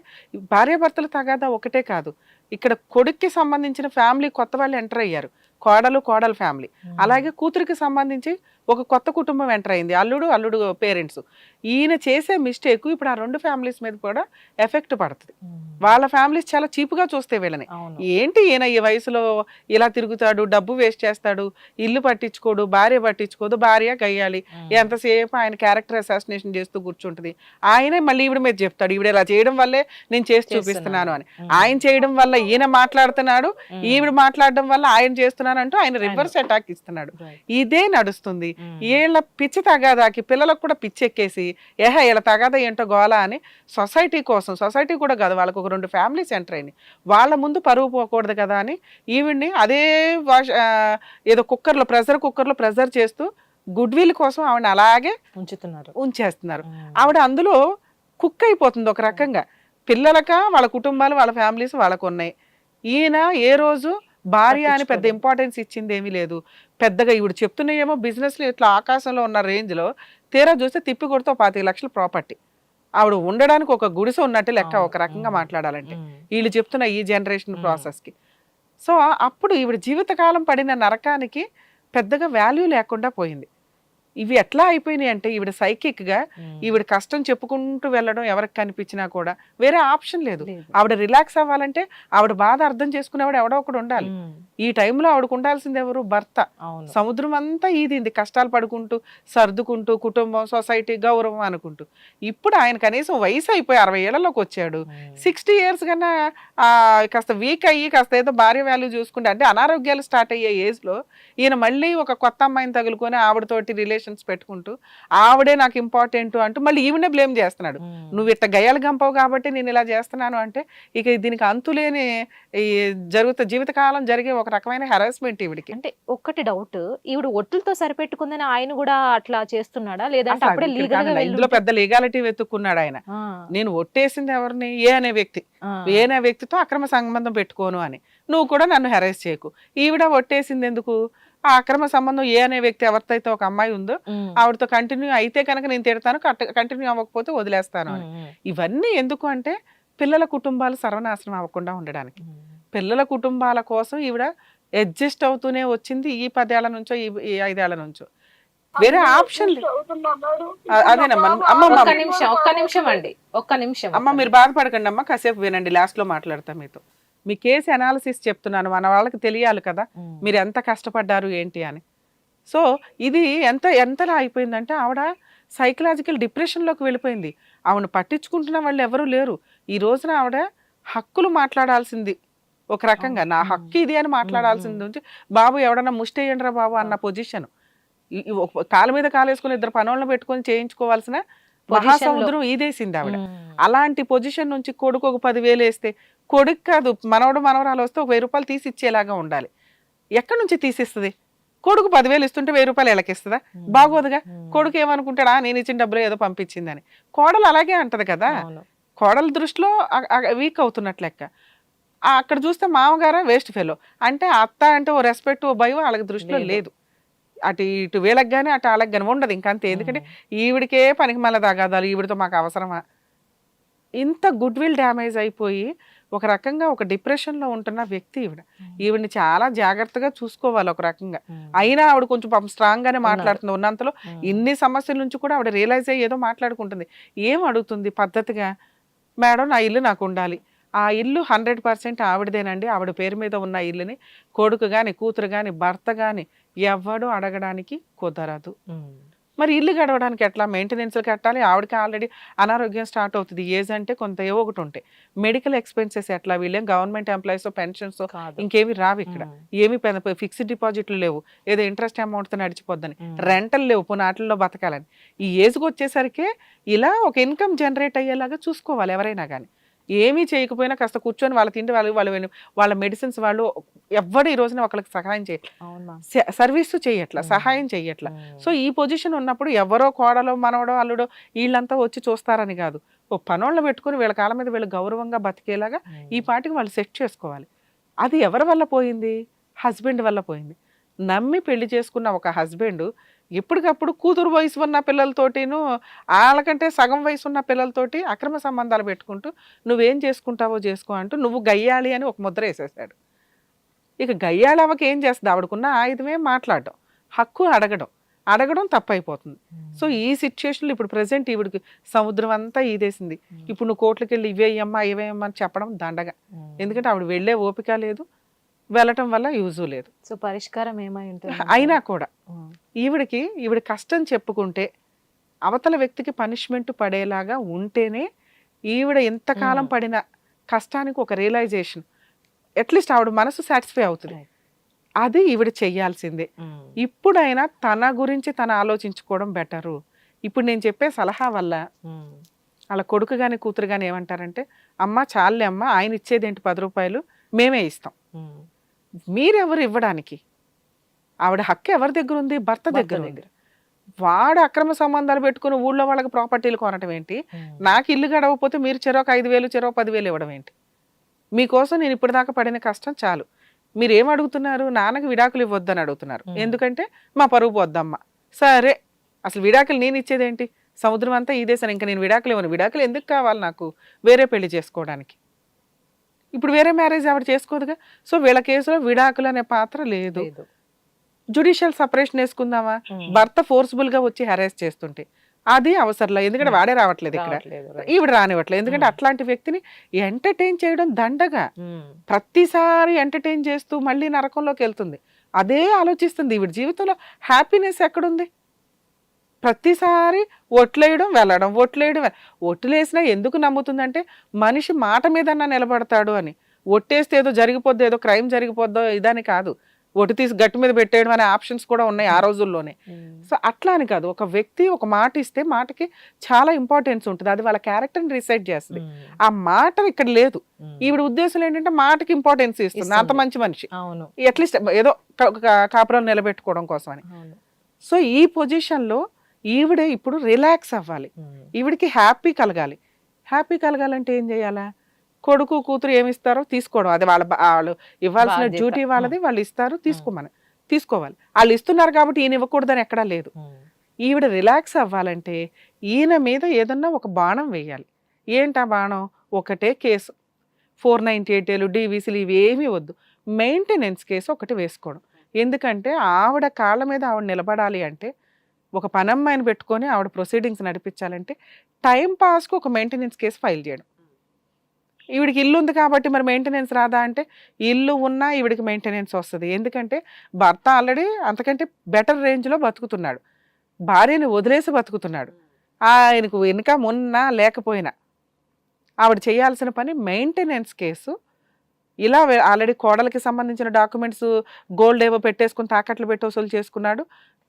భార్యాభర్తల తగాదా ఒకటే కాదు, ఇక్కడ కొడుక్కి సంబంధించిన ఫ్యామిలీ కొత్త వాళ్ళు ఎంటర్ అయ్యారు, కోడల ఫ్యామిలీ, అలాగే కూతురికి సంబంధించి ఒక కొత్త కుటుంబం ఎంటర్ అయింది, అల్లుడు పేరెంట్స్. ఈయన చేసే మిస్టేక్ ఇప్పుడు ఆ రెండు ఫ్యామిలీస్ మీద కూడా ఎఫెక్ట్ పడుతుంది. వాళ్ళ ఫ్యామిలీస్ చాలా చీప్గా చూస్తే వీళ్ళని, ఏంటి ఈయన ఈ వయసులో ఇలా తిరుగుతాడు, డబ్బు వేస్ట్ చేస్తాడు, ఇల్లు పట్టించుకోడు, భార్య పట్టించుకోదు, భార్య గయ్యాలి, ఎంతసేపు ఆయన క్యారెక్టర్ అసాసినేషన్ చేస్తూ కూర్చుంటుంది. ఆయనే మళ్ళీ ఈవిడ మీద చెప్తాడు, ఈవిడ ఇలా చేయడం వల్లే నేను చేసి చూపిస్తున్నాను అని. ఆయన చేయడం వల్ల ఈయన మాట్లాడుతున్నాడు, ఈవిడ మాట్లాడడం వల్ల ఆయన చేస్తున్నాను అంటూ ఆయన రివర్స్ అటాక్ ఇస్తున్నాడు. ఇదే నడుస్తుంది. వీళ్ళ పిచ్చి తగాదాకి పిల్లలకు కూడా పిచ్చి ఎక్కేసి వీళ్ళ తగాదా ఏంటో గోలా అని సొసైటీ కోసం, సొసైటీ కూడా కాదు వాళ్ళకు ఒక 2 ఫ్యామిలీస్ ఎంటర్ అయినాయి, వాళ్ళ ముందు పరువు పోకూడదు కదా అని ఈవిడ్ని అదే ఏదో ప్రెషర్ కుక్కర్లో ప్రెజర్ చేస్తూ గుడ్ విల్ కోసం ఆవిడ అలాగే ఉంచేస్తున్నారు. ఆవిడ అందులో కుక్ అయిపోతుంది ఒక రకంగా. పిల్లలక వాళ్ళ కుటుంబాలు వాళ్ళ ఫ్యామిలీస్ వాళ్ళకు ఉన్నాయి. ఈయన ఏ రోజు భార్య అని పెద్ద ఇంపార్టెన్స్ ఇచ్చింది ఏమీ లేదు. పెద్దగా ఇవిడు చెప్తున్నాయేమో బిజినెస్లో ఇట్లా ఆకాశంలో ఉన్న రేంజ్లో, తీరా చూస్తే తిప్పి కొడితే 25 లక్షల ప్రాపర్టీ. ఆవిడ ఉండడానికి ఒక గుడిసె ఉన్నట్టు లెక్క ఒక రకంగా మాట్లాడాలంటే వీళ్ళు చెప్తున్న ఈ జనరేషన్ ప్రాసెస్కి. సో అప్పుడు ఈవిడ జీవితకాలం పడిన నరకానికి పెద్దగా వాల్యూ లేకుండా పోయింది. ఇవి ఎట్లా అయిపోయినాయి అంటే ఈవిడ సైకిక్గా ఈవిడ కష్టం చెప్పుకుంటూ వెళ్ళడం ఎవరికి కనిపించినా కూడా వేరే ఆప్షన్ లేదు. ఆవిడ రిలాక్స్ అవ్వాలంటే ఆవిడ బాధ అర్థం చేసుకునేవాడు ఎవడో ఒకడు ఉండాలి. ఈ టైంలో ఆవిడకు ఉండాల్సింది ఎవరు? భర్త. సముద్రం అంతా ఈదింది కష్టాలు పడుకుంటూ, సర్దుకుంటూ, కుటుంబం, సొసైటీ, గౌరవం అనుకుంటూ. ఇప్పుడు ఆయన కనీసం వయసు అయిపోయి 60 ఏళ్లలోకి వచ్చాడు. 60 years కన్నా కాస్త వీక్ అయ్యి కాస్త ఏదో భార్య వాల్యూ చూసుకుంటే, అంటే అనారోగ్యాలు స్టార్ట్ అయ్యే ఏజ్లో ఈయన మళ్ళీ ఒక కొత్త అమ్మాయిని తగులుకొని ఆవిడతోటి రిలేషన్స్ పెట్టుకుంటూ ఆవిడే నాకు ఇంపార్టెంట్ అంటూ మళ్ళీ ఈవినే బ్లేమ్ చేస్తున్నాడు. నువ్వు ఇట్లా గయ్యాలు గంపవు కాబట్టి నేను ఇలా చేస్తున్నాను అంటే ఇక దీనికి అంతులేని జీవితకాలం జరిగే ఒక రకమైన హెరాస్మెంట్ ఈవిడికి. అంటే ఒక్కటి డౌట్, ఈవిడ ఒట్టులతో సరిపెట్టుకుందని ఆయన కూడా అట్లా చేస్తున్నాడా, లేదంటే అప్పుడే ఇందులో పెద్ద లీగాలిటీ వెతుక్కున్నాడు ఆయన. నేను ఒట్టేసింది ఎవరిని? ఏ అనే వ్యక్తితో అక్రమ సంబంధం పెట్టుకోను అని. నువ్వు కూడా నన్ను హెరాస్ చేయకు. ఈవిడ ఒట్టేసింది ఎందుకు? ఆ అక్రమ సంబంధం ఏ అనే వ్యక్తి ఎవరితో ఒక అమ్మాయి ఉందో ఆవిడతో కంటిన్యూ అయితే కనుక నేను తిడతాను, కంటిన్యూ అవ్వకపోతే వదిలేస్తాను అని. ఇవన్నీ ఎందుకు అంటే పిల్లల కుటుంబాలు సర్వనాశనం అవ్వకుండా ఉండడానికి. పిల్లల కుటుంబాల కోసం ఈవిడ అడ్జస్ట్ అవుతూనే వచ్చింది ఈ 10 ఏళ్ల నుంచో ఈ 5 ఏళ్ల నుంచో. వేరే ఆప్షన్ లేదు. అదేనమ్మా. ఒక్క నిమిషం అమ్మ మీరు బాధపడకండి అమ్మ, కాసేపు వినండి, లాస్ట్ లో మాట్లాడతా మీతో. మీ కేసు అనాలిసిస్ చెప్తున్నాను, మన వాళ్ళకి తెలియాలి కదా మీరు ఎంత కష్టపడ్డారు ఏంటి అని. సో ఇది ఎంతలా అయిపోయిందంటే ఆవిడ సైకలాజికల్ డిప్రెషన్లోకి వెళ్ళిపోయింది. ఆవిడ పట్టించుకుంటున్న వాళ్ళు ఎవరూ లేరు. ఈ రోజున ఆవిడ హక్కులు మాట్లాడాల్సింది ఒక రకంగా, నా హక్కు ఇది అని మాట్లాడాల్సింది ఉంచి, బాబు ఎవడన్నా ముష్టేయండిరా బాబు అన్న పొజిషన్. కాలు మీద కాలేసుకుని 2 పనులను పెట్టుకొని చేయించుకోవాల్సిన మహాసముద్రం ఈదేసింది ఆవిడ. అలాంటి పొజిషన్ నుంచి కొడుకు ఒక 10,000 వేస్తే, కొడుకు కాదు మనవరాలు వస్తే ఒక 1000 రూపాయలు తీసి ఇచ్చేలాగా ఉండాలి. ఎక్కడి నుంచి తీసిస్తుంది? కొడుకు 10,000 ఇస్తుంటే 1000 రూపాయలు ఎలకిస్తుందా? బాగోదుగా. కొడుకు ఏమనుకుంటాడా, నేను ఇచ్చిన డబ్బులు ఏదో పంపించిందని. కోడలు అలాగే అంటది కదా. కోడల దృష్టిలో వీక్ అవుతున్నట్లు లెక్క. అక్కడ చూస్తే మామగారు వేస్ట్ ఫెలో అంటే, అత్త అంటే ఓ రెస్పెక్ట్, ఓ భయం వాళ్ళకి దృష్టిలో లేదు. అటు ఇటు వీళ్ళకి కానీ అటు వాళ్ళకి కానీ ఉండదు ఇంకంతే. ఎందుకంటే ఈవిడికే పనికి మళ్ళీ తగాదాలు, ఈవిడితో మాకు అవసరమా? ఇంత గుడ్ విల్ డ్యామేజ్ అయిపోయి ఒక రకంగా ఒక డిప్రెషన్లో ఉంటున్న వ్యక్తి ఈవిడ. ఈవిడిని చాలా జాగ్రత్తగా చూసుకోవాలి ఒక రకంగా. అయినా ఆవిడ కొంచెం పాపం స్ట్రాంగ్గానే మాట్లాడుతుంది. ఉన్నంతలో ఇన్ని సమస్యల నుంచి కూడా ఆవిడ రియలైజ్ అయ్యి ఏదో మాట్లాడుకుంటుంది. ఏం అడుగుతుంది పద్ధతిగా? మేడం నా ఇల్లు నాకు ఉండాలి. ఆ ఇల్లు 100% ఆవిడదేనండి. ఆవిడ పేరు మీద ఉన్న ఇల్లుని కొడుకు కానీ, కూతురు కానీ, భర్త కానీ ఎవడు అడగడానికి కుదరదు. మరి ఇల్లు గడవడానికి ఎట్లా? మెయింటెనెన్స్లు కట్టాలి. ఆవిడకి ఆల్రెడీ అనారోగ్యం స్టార్ట్ అవుతుంది. ఏజ్ అంటే కొంత ఏవో ఒకటి ఉంటాయి. మెడికల్ ఎక్స్పెన్సెస్ ఎట్లా? వీళ్ళేం గవర్నమెంట్ ఎంప్లాయీస్, పెన్షన్స్ ఇంకేమి రావు ఇక్కడ. ఏమి ఫిక్స్డ్ డిపాజిట్లు లేవు, ఏదో ఇంట్రెస్ట్ అమౌంట్తో నడిచిపోద్దని. రెంటలు లేవు, పునాటల్లో బతకాలని. ఈ ఏజ్కి వచ్చేసరికి ఇలా ఒక ఇన్కమ్ జనరేట్ అయ్యేలాగా చూసుకోవాలి ఎవరైనా కానీ. ఏమీ చేయకపోయినా కాస్త కూర్చొని వాళ్ళ తిండి వాళ్ళ మెడిసిన్స్ వాళ్ళు ఎవ్వడు ఈ రోజున ఒకరికి సహాయం చేయట్లా, సర్వీస్ చేయట్లా, సహాయం చేయట్లా. సో ఈ పొజిషన్ ఉన్నప్పుడు ఎవరో కోడలో మనవడో అల్లుడో వీళ్ళంతా వచ్చి చూస్తారని కాదు, ఓ పనోళ్ళ పెట్టుకుని వీళ్ళ కాళ్ళ మీద వీళ్ళు గౌరవంగా బతికేలాగా ఈ పాటికి వాళ్ళు సెట్ చేసుకోవాలి. అది ఎవరి వల్ల పోయింది? హస్బెండ్ వల్ల పోయింది. నమ్మి పెళ్లి చేసుకున్న ఒక హస్బెండ్ ఎప్పటికప్పుడు కూతురు వయసు ఉన్న పిల్లలతోటిను వాళ్ళకంటే సగం వయసు ఉన్న పిల్లలతోటి అక్రమ సంబంధాలు పెట్టుకుంటూ నువ్వేం చేసుకుంటావో చేసుకో అంటూ నువ్వు గయ్యాలి అని ఒక ముద్ర వేసేసాడు. ఇక గయ్యాలి అవ్వకి ఏం చేస్తుంది? ఆవిడకున్న ఆయుధమే మాట్లాడడం, హక్కు అడగడం తప్పైపోతుంది. సో ఈ సిచ్యుయేషన్లో ఇప్పుడు ప్రజెంట్ ఈవిడికి సముద్రం అంతా ఈదేసింది. ఇప్పుడు నువ్వు కోర్టుకి వెళ్ళి ఇవేయమ్మా అని చెప్పడం దండగా. ఎందుకంటే ఆవిడ వెళ్ళే ఓపిక లేదు, వెళ్ళటం వల్ల యూజు లేదు. సో పరిష్కారం ఏమై ఉంటుంది? అయినా కూడా ఈవిడ కష్టం చెప్పుకుంటే అవతల వ్యక్తికి పనిష్మెంట్ పడేలాగా ఉంటేనే ఈవిడ ఎంతకాలం పడిన కష్టానికి ఒక రియలైజేషన్, అట్లీస్ట్ ఆవిడ మనసు సాటిస్ఫై అవుతుంది. అది ఈవిడ చెయ్యాల్సిందే. ఇప్పుడైనా తన గురించి తను ఆలోచించుకోవడం బెటరు. ఇప్పుడు నేను చెప్పే సలహా వల్ల వాళ్ళ కొడుకు కానీ కూతురు కానీ ఏమంటారంటే, అమ్మ చాలే అమ్మ, ఆయన ఇచ్చేది ఏంటి 10 రూపాయలు, మేమే ఇస్తాం, మీరెవరు ఇవ్వడానికి? ఆవిడ హక్కు ఎవరి దగ్గర ఉంది? భర్త దగ్గర ఉంది. వాడు అక్రమ సంబంధాలు పెట్టుకుని ఊళ్ళో వాళ్ళకి ప్రాపర్టీలు కొనటం ఏంటి? నాకు ఇల్లు గడవకపోతే మీరు చెరొక 5,000 చెరొక 10,000 ఇవ్వడం ఏంటి? మీకోసం నేను ఇప్పటిదాకా పడిన కష్టం చాలు. మీరు ఏం అడుగుతున్నారు? నాన్నకి విడాకులు ఇవ్వద్దని అడుగుతున్నారు. ఎందుకంటే మా పరువు పోద్దమ్మా. సరే, అసలు విడాకులు నేను ఇచ్చేదేంటి? సముద్రం అంతా ఇదేసాను, ఇంకా నేను విడాకులు ఇవ్వను. విడాకులు ఎందుకు కావాలి నాకు? వేరే పెళ్లి చేసుకోవడానికి. ఇప్పుడు వేరే మ్యారేజ్ ఆవిడ చేసుకోదుగా. సో వీళ్ళ కేసులో విడాకులు అనే పాత్ర లేదు. జ్యుడిషియల్ సపరేషన్ వేసుకుందామా? భర్త ఫోర్స్ఫుల్ గా వచ్చి హెరాస్ చేస్తుంటే అది అవసరం, ఎందుకంటే వాడే రావట్లేదు ఇక్కడ, ఈవిడ రానివ్వట్లేదు. ఎందుకంటే అట్లాంటి వ్యక్తిని ఎంటర్టైన్ చేయడం దండగా. ప్రతిసారి ఎంటర్టైన్ చేస్తూ మళ్ళీ నరకంలోకి వెళ్తుంది. అదే ఆలోచిస్తుంది. ఈవిడ జీవితంలో హ్యాపీనెస్ ఎక్కడుంది? ప్రతిసారి ఒట్లేయడం వెళ్ళడం, ఒట్లేసినా ఎందుకు నమ్ముతుందంటే మనిషి మాట మీదన్నా నిలబడతాడు అని. ఒట్టేస్తే ఏదో జరిగిపోద్దో, ఏదో క్రైమ్ జరిగిపోద్దో ఇదని కాదు. ఒట్టు తీసి గట్టి మీద పెట్టేయడం అనే ఆప్షన్స్ కూడా ఉన్నాయి ఆ రోజుల్లోనే. సో అట్లా అని కాదు, ఒక వ్యక్తి ఒక మాట ఇస్తే మాటకి చాలా ఇంపార్టెన్స్ ఉంటుంది. అది వాళ్ళ క్యారెక్టర్ని డిసైడ్ చేస్తుంది. ఆ మాట ఇక్కడ లేదు. ఈవిడ ఉద్దేశం ఏంటంటే మాటకి ఇంపార్టెన్స్ ఇస్తుంది. అంత మంచి మనిషి, అట్లీస్ట్ ఏదో కాపురాలు నిలబెట్టుకోవడం కోసం అని. సో ఈ పొజిషన్లో ఈవిడే ఇప్పుడు రిలాక్స్ అవ్వాలి. ఈవిడికి హ్యాపీ కలగాలంటే ఏం చేయాలా? కొడుకు కూతురు ఏమిస్తారో తీసుకోవడం, అది వాళ్ళు ఇవ్వాల్సిన డ్యూటీ వాళ్ళది, వాళ్ళు ఇస్తారు, తీసుకోవాలి. వాళ్ళు ఇస్తున్నారు కాబట్టి ఈయన ఇవ్వకూడదని ఎక్కడా లేదు. ఈవిడ రిలాక్స్ అవ్వాలంటే ఈయన మీద ఏదన్నా ఒక బాణం వేయాలి. ఏంటా బాణం? ఒకటే కేసు, 498 DVCలు ఇవేమీ వద్దు, మెయింటెనెన్స్ కేసు ఒకటి వేసుకోవడం. ఎందుకంటే ఆవిడ కాళ్ళ మీద ఆవిడ నిలబడాలి అంటే, ఒక పనమ్మాయిని పెట్టుకొని ఆవిడ ప్రొసీడింగ్స్ నడిపించాలంటే టైం పాస్కు ఒక మెయింటెనెన్స్ కేసు ఫైల్ చేయడం. ఈవిడికి ఇల్లు ఉంది కాబట్టి మరి మెయింటెనెన్స్ రాదా అంటే, ఇల్లు ఉన్నా ఈవిడికి మెయింటెనెన్స్ వస్తుంది. ఎందుకంటే భర్త ఆల్రెడీ అంతకంటే బెటర్ రేంజ్లో బతుకుతున్నాడు, భార్యని వదిలేసి బతుకుతున్నాడు. ఆయనకు వెనుక మొన్న లేకపోయినా ఆవిడ చేయాల్సిన పని మెయింటెనెన్స్ కేసు. ఇలా ఆల్రెడీ కోడలికి సంబంధించిన డాక్యుమెంట్స్ గోల్డ్ ఏవో పెట్టేసుకుని తాకట్లు పెట్టి వసూలు చేసుకున్నాడు,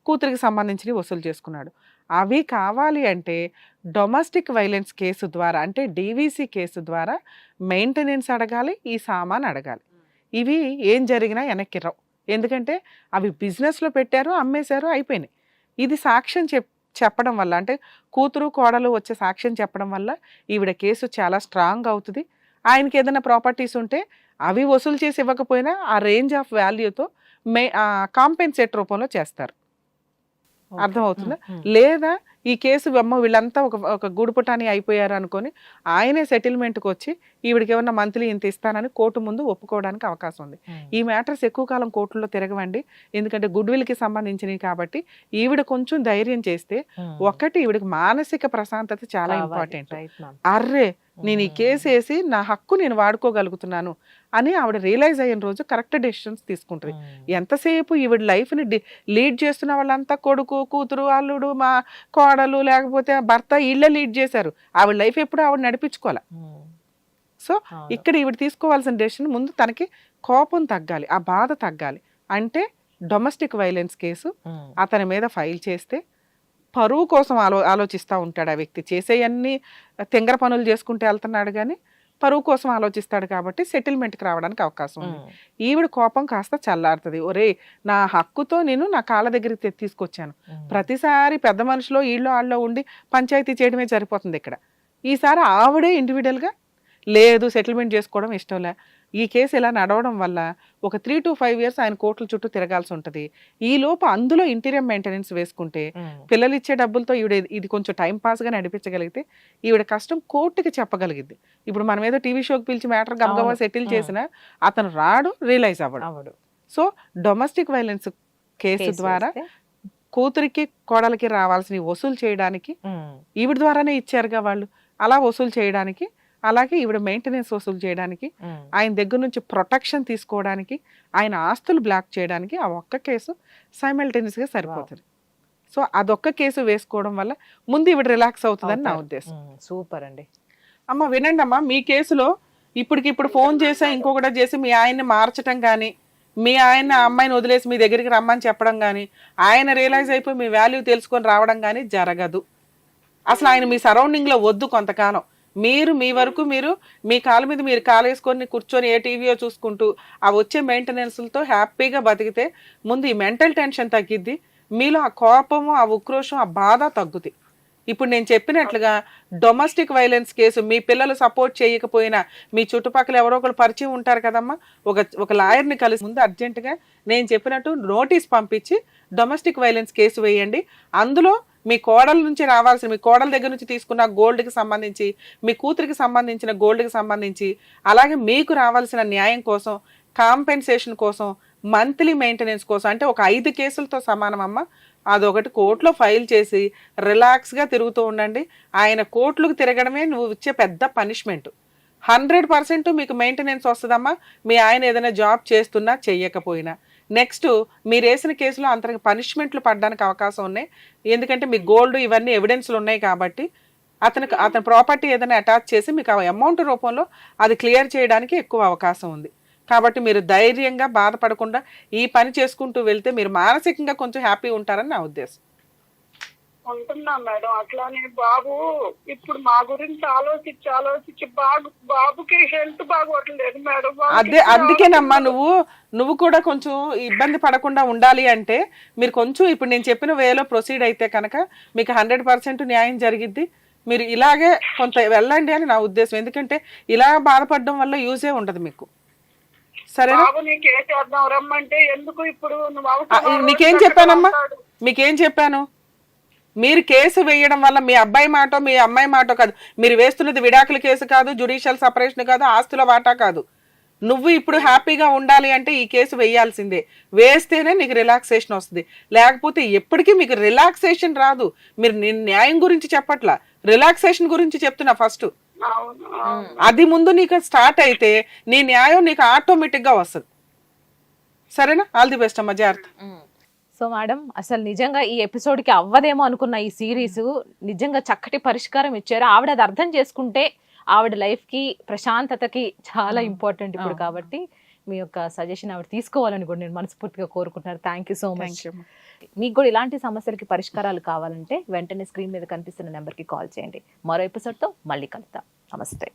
కూతురికి సంబంధించినవి వసూలు చేసుకున్నాడు. అవి కావాలి అంటే డొమెస్టిక్ వైలెన్స్ కేసు ద్వారా, అంటే DVC కేసు ద్వారా మెయింటెనెన్స్ అడగాలి, ఈ సామాన్ అడగాలి. ఇవి ఏం జరిగినా వెనక్కి రావు. ఎందుకంటే అవి బిజినెస్లో పెట్టారు, అమ్మేశారు, అయిపోయినాయి. ఇది సాక్ష్యం చెప్పడం వల్ల, అంటే కూతురు కోడలు వచ్చే సాక్ష్యం చెప్పడం వల్ల ఈవిడ కేసు చాలా స్ట్రాంగ్ అవుతుంది. ఆయనకి ఏదైనా ప్రాపర్టీస్ ఉంటే అవి వసూలు చేసి ఇవ్వకపోయినా ఆ రేంజ్ ఆఫ్ వాల్యూతో కాంపెన్సేట్ రూపంలో చేస్తారు. అర్థమవుతుందా? లేదా ఈ కేసు వీళ్ళంతా ఒక గూడుపుటాని అయిపోయారు అనుకొని ఆయనే సెటిల్మెంట్కి వచ్చి ఈవిడికి ఏమన్నా మంత్లీ ఇంత ఇస్తానని కోర్టు ముందు ఒప్పుకోవడానికి అవకాశం ఉంది. ఈ మ్యాటర్స్ ఎక్కువ కాలం కోర్టులో తిరగవండి, ఎందుకంటే గుడ్ విల్కి సంబంధించినవి కాబట్టి. ఈవిడ కొంచెం ధైర్యం చేస్తే, ఒకటి ఈవిడికి మానసిక ప్రశాంతత చాలా ఇంపార్టెంట్. అర్రే నేను ఈ కేసు వేసి నా హక్కు నేను వాడుకోగలుగుతున్నాను అని ఆవిడ రియలైజ్ అయిన రోజు కరెక్ట్ డెసిషన్స్ తీసుకుంటుంది. ఎంతసేపు ఈవిడ లైఫ్ని లీడ్ చేస్తున్న వాళ్ళంతా కొడుకు కూతురు అల్లుడు మా కోడలు లేకపోతే భర్త ఇళ్ళే లీడ్ చేశారు. ఆవిడ లైఫ్ ఎప్పుడు ఆవిడ నడిపించుకోవాలి. సో ఇక్కడ ఈవిడ తీసుకోవాల్సిన డెసిషన్, ముందు తనకి కోపం తగ్గాలి, ఆ బాధ తగ్గాలి. అంటే డొమెస్టిక్ వైలెన్స్ కేసు అతని మీద ఫైల్ చేస్తే పరువు కోసం ఆలోచిస్తూ ఉంటాడు ఆ వ్యక్తి. చేసేయన్నీ తెంగర పనులు చేసుకుంటూ వెళ్తున్నాడు కానీ పరువు కోసం ఆలోచిస్తాడు కాబట్టి సెటిల్మెంట్కి రావడానికి అవకాశం ఉంది. ఈవిడ కోపం కాస్త చల్లారుతుంది. ఒరే నా హక్కుతో నేను నా కాళ్ళ దగ్గరికి తీసుకొచ్చాను, ప్రతిసారి పెద్ద మనుషులో వీళ్ళు వాళ్ళలో ఉండి పంచాయతీ చేయడమే సరిపోతుంది ఇక్కడ. ఈసారి ఆవిడే ఇండివిజువల్గా లేదు సెటిల్మెంట్ చేసుకోవడం ఇష్టంలే. ఈ కేసు ఇలా నడవడం వల్ల ఒక 3 to 5 years ఆయన కోర్టుల చుట్టూ తిరగాల్సి ఉంటుంది. ఈ లోపు అందులో ఇంటీరియం మెయింటెనెన్స్ వేసుకుంటే పిల్లలు ఇచ్చే డబ్బులతో ఈవిడ ఇది కొంచెం టైం పాస్గా నడిపించగలిగితే ఈవిడ కష్టం కోర్టుకి చెప్పగలిగింది. ఇప్పుడు మనం ఏదో టీవీ షోకి పిలిచి మ్యాటర్ గబగబా సెటిల్ చేసినా అతను రాడు, రియలైజ్ అవ్వడు. సో డొమెస్టిక్ వైలెన్స్ కేసు ద్వారా కూతురికి కోడలికి రావాల్సిన వసూలు చేయడానికి ఈవిడ ద్వారానే ఇచ్చారుగా వాళ్ళు, అలా వసూలు చేయడానికి, అలాగే ఈవిడ మెయింటెనెన్స్ వసూలు చేయడానికి, ఆయన దగ్గర నుంచి ప్రొటెక్షన్ తీసుకోవడానికి, ఆయన ఆస్తులు బ్లాక్ చేయడానికి ఆ ఒక్క కేసు సైమల్టేనియస్గా సరిపోతుంది. సో అదొక్క కేసు వేసుకోవడం వల్ల ముందు ఈవిడ రిలాక్స్ అవుతుందని నా ఉద్దేశం. సూపర్ అండి. అమ్మ వినండి అమ్మా, మీ కేసులో ఇప్పటికిప్పుడు ఫోన్ చేసా ఇంకొకటి చేసి మీ ఆయన్ని మార్చడం కానీ, మీ ఆయన అమ్మాయిని వదిలేసి మీ దగ్గరికి రమ్మని చెప్పడం కానీ, ఆయన రియలైజ్ అయిపోయి మీ వాల్యూ తెలుసుకొని రావడం కానీ జరగదు. అసలు ఆయన మీ సరౌండింగ్లో వద్దు కొంతకాలం. మీరు మీ వరకు మీరు మీ కాళ్ళ మీద మీరు కాలేసుకొని కూర్చొని ఏ టీవీయో చూసుకుంటూ ఆ వచ్చే మెయింటెనెన్స్లతో హ్యాపీగా బతికితే ముందు ఈ మెంటల్ టెన్షన్ తగ్గిద్ది, మీలో ఆ కోపము, ఆ ఉక్రోషం, ఆ బాధ తగ్గుతాయి. ఇప్పుడు నేను చెప్పినట్లుగా డొమెస్టిక్ వైలెన్స్ కేసు మీ పిల్లలు సపోర్ట్ చేయకపోయినా మీ చుట్టుపక్కల ఎవరో ఒకరు పరిచయం ఉంటారు కదమ్మా, ఒక లాయర్ని కలిసి ముందు అర్జెంటుగా నేను చెప్పినట్టు నోటీస్ పంపించి డొమెస్టిక్ వైలెన్స్ కేసు వేయండి. అందులో మీ కోడల నుంచి రావాల్సిన, మీ కోడల దగ్గర నుంచి తీసుకున్న గోల్డ్కి సంబంధించి, మీ కూతురికి సంబంధించిన గోల్డ్కి సంబంధించి, అలాగే మీకు రావాల్సిన న్యాయం కోసం, కాంపెన్సేషన్ కోసం, మంత్లీ మెయింటెనెన్స్ కోసం, అంటే ఒక 5 కేసులతో సమానం అమ్మ. అదొకటి కోర్టులో ఫైల్ చేసి రిలాక్స్గా తిరుగుతూ ఉండండి. ఆయన కోర్టులకు తిరగడమే నువ్వు ఇచ్చే పెద్ద పనిష్మెంట్. 100% మీకు మెయింటెనెన్స్ వస్తుందమ్మా, మీ ఆయన ఏదైనా జాబ్ చేస్తున్నా చెయ్యకపోయినా. నెక్స్ట్ మీరు వేసిన కేసులో అంతగా పనిష్మెంట్లు పడడానికి అవకాశం ఉన్నాయి. ఎందుకంటే మీ గోల్డ్ ఇవన్నీ ఎవిడెన్స్లు ఉన్నాయి కాబట్టి అతని ప్రాపర్టీ ఏదైనా అటాచ్ చేసి మీకు ఆ అమౌంట్ రూపంలో అది క్లియర్ చేయడానికి ఎక్కువ అవకాశం ఉంది. కాబట్టి మీరు ధైర్యంగా బాధపడకుండా ఈ పని చేసుకుంటూ వెళ్తే మీరు మానసికంగా కొంచెం హ్యాపీ ఉంటారని నా ఉద్దేశం. ఉంటున్నా మేడం. అట్లానే బాబు ఇప్పుడు మా గురించి ఆలోచించి బాబుకి హెల్త్ బాగోట్లేదు మేడం. అందుకేనమ్మా నువ్వు కూడా కొంచెం ఇబ్బంది పడకుండా ఉండాలి అంటే మీరు కొంచెం ఇప్పుడు నేను చెప్పిన వేలో ప్రొసీడ్ అయితే కనుక మీకు 100% న్యాయం జరిగిద్ది. మీరు ఇలాగే కొంత వెళ్ళండి అని నా ఉద్దేశం. ఎందుకంటే ఇలా బాధపడడం వల్ల యూజే ఉండదు మీకు. సరేనా? నీకేం చెప్పానమ్మా, మీకేం చెప్పాను? మీరు కేసు వేయడం వల్ల మీ అబ్బాయి మాటో మీ అమ్మాయి మాటో కాదు, మీరు వేస్తున్నది విడాకుల కేసు కాదు, జ్యుడిషియల్ సపరేషన్ కాదు, ఆస్తుల వాటా కాదు. నువ్వు ఇప్పుడు హ్యాపీగా ఉండాలి అంటే ఈ కేసు వేయాల్సిందే. వేస్తేనే నీకు రిలాక్సేషన్ వస్తుంది, లేకపోతే ఎప్పటికీ మీకు రిలాక్సేషన్ రాదు. మీరు నేను న్యాయం గురించి చెప్పట్లా, రిలాక్సేషన్ గురించి చెప్తున్నా ఫస్ట్. అది ముందు నీకు స్టార్ట్ అయితే నీ న్యాయం నీకు ఆటోమేటిక్ గా వస్తుంది. సరేనా? ఆల్ ది బెస్ట్ అమ్మా, జాగ్రత్త. సో మేడం, అసలు నిజంగా ఈ ఎపిసోడ్ కి అవ్వదేమో అనుకున్న ఈ సిరీస్ నిజంగా చక్కటి పరిష్కారం ఇచ్చారు. ఆవిడ అది అర్థం చేసుకుంటే ఆవిడ లైఫ్ కి ప్రశాంతతకి చాలా ఇంపార్టెంట్ ఇప్పుడు. కాబట్టి మీ యొక్క సజెషన్ ఆవిడ తీసుకోవాలని కూడా నేను మనస్ఫూర్తిగా కోరుకుంటున్నాను. Thank you so much. మీకు కూడా ఇలాంటి సమస్యలకి పరిష్కారాలు కావాలంటే వెంటనే స్క్రీన్ మీద కనిపిస్తున్న నెంబర్కి కాల్ చేయండి. మరో ఎపిసోడ్తో మళ్ళీ కలుద్దాం. నమస్తే.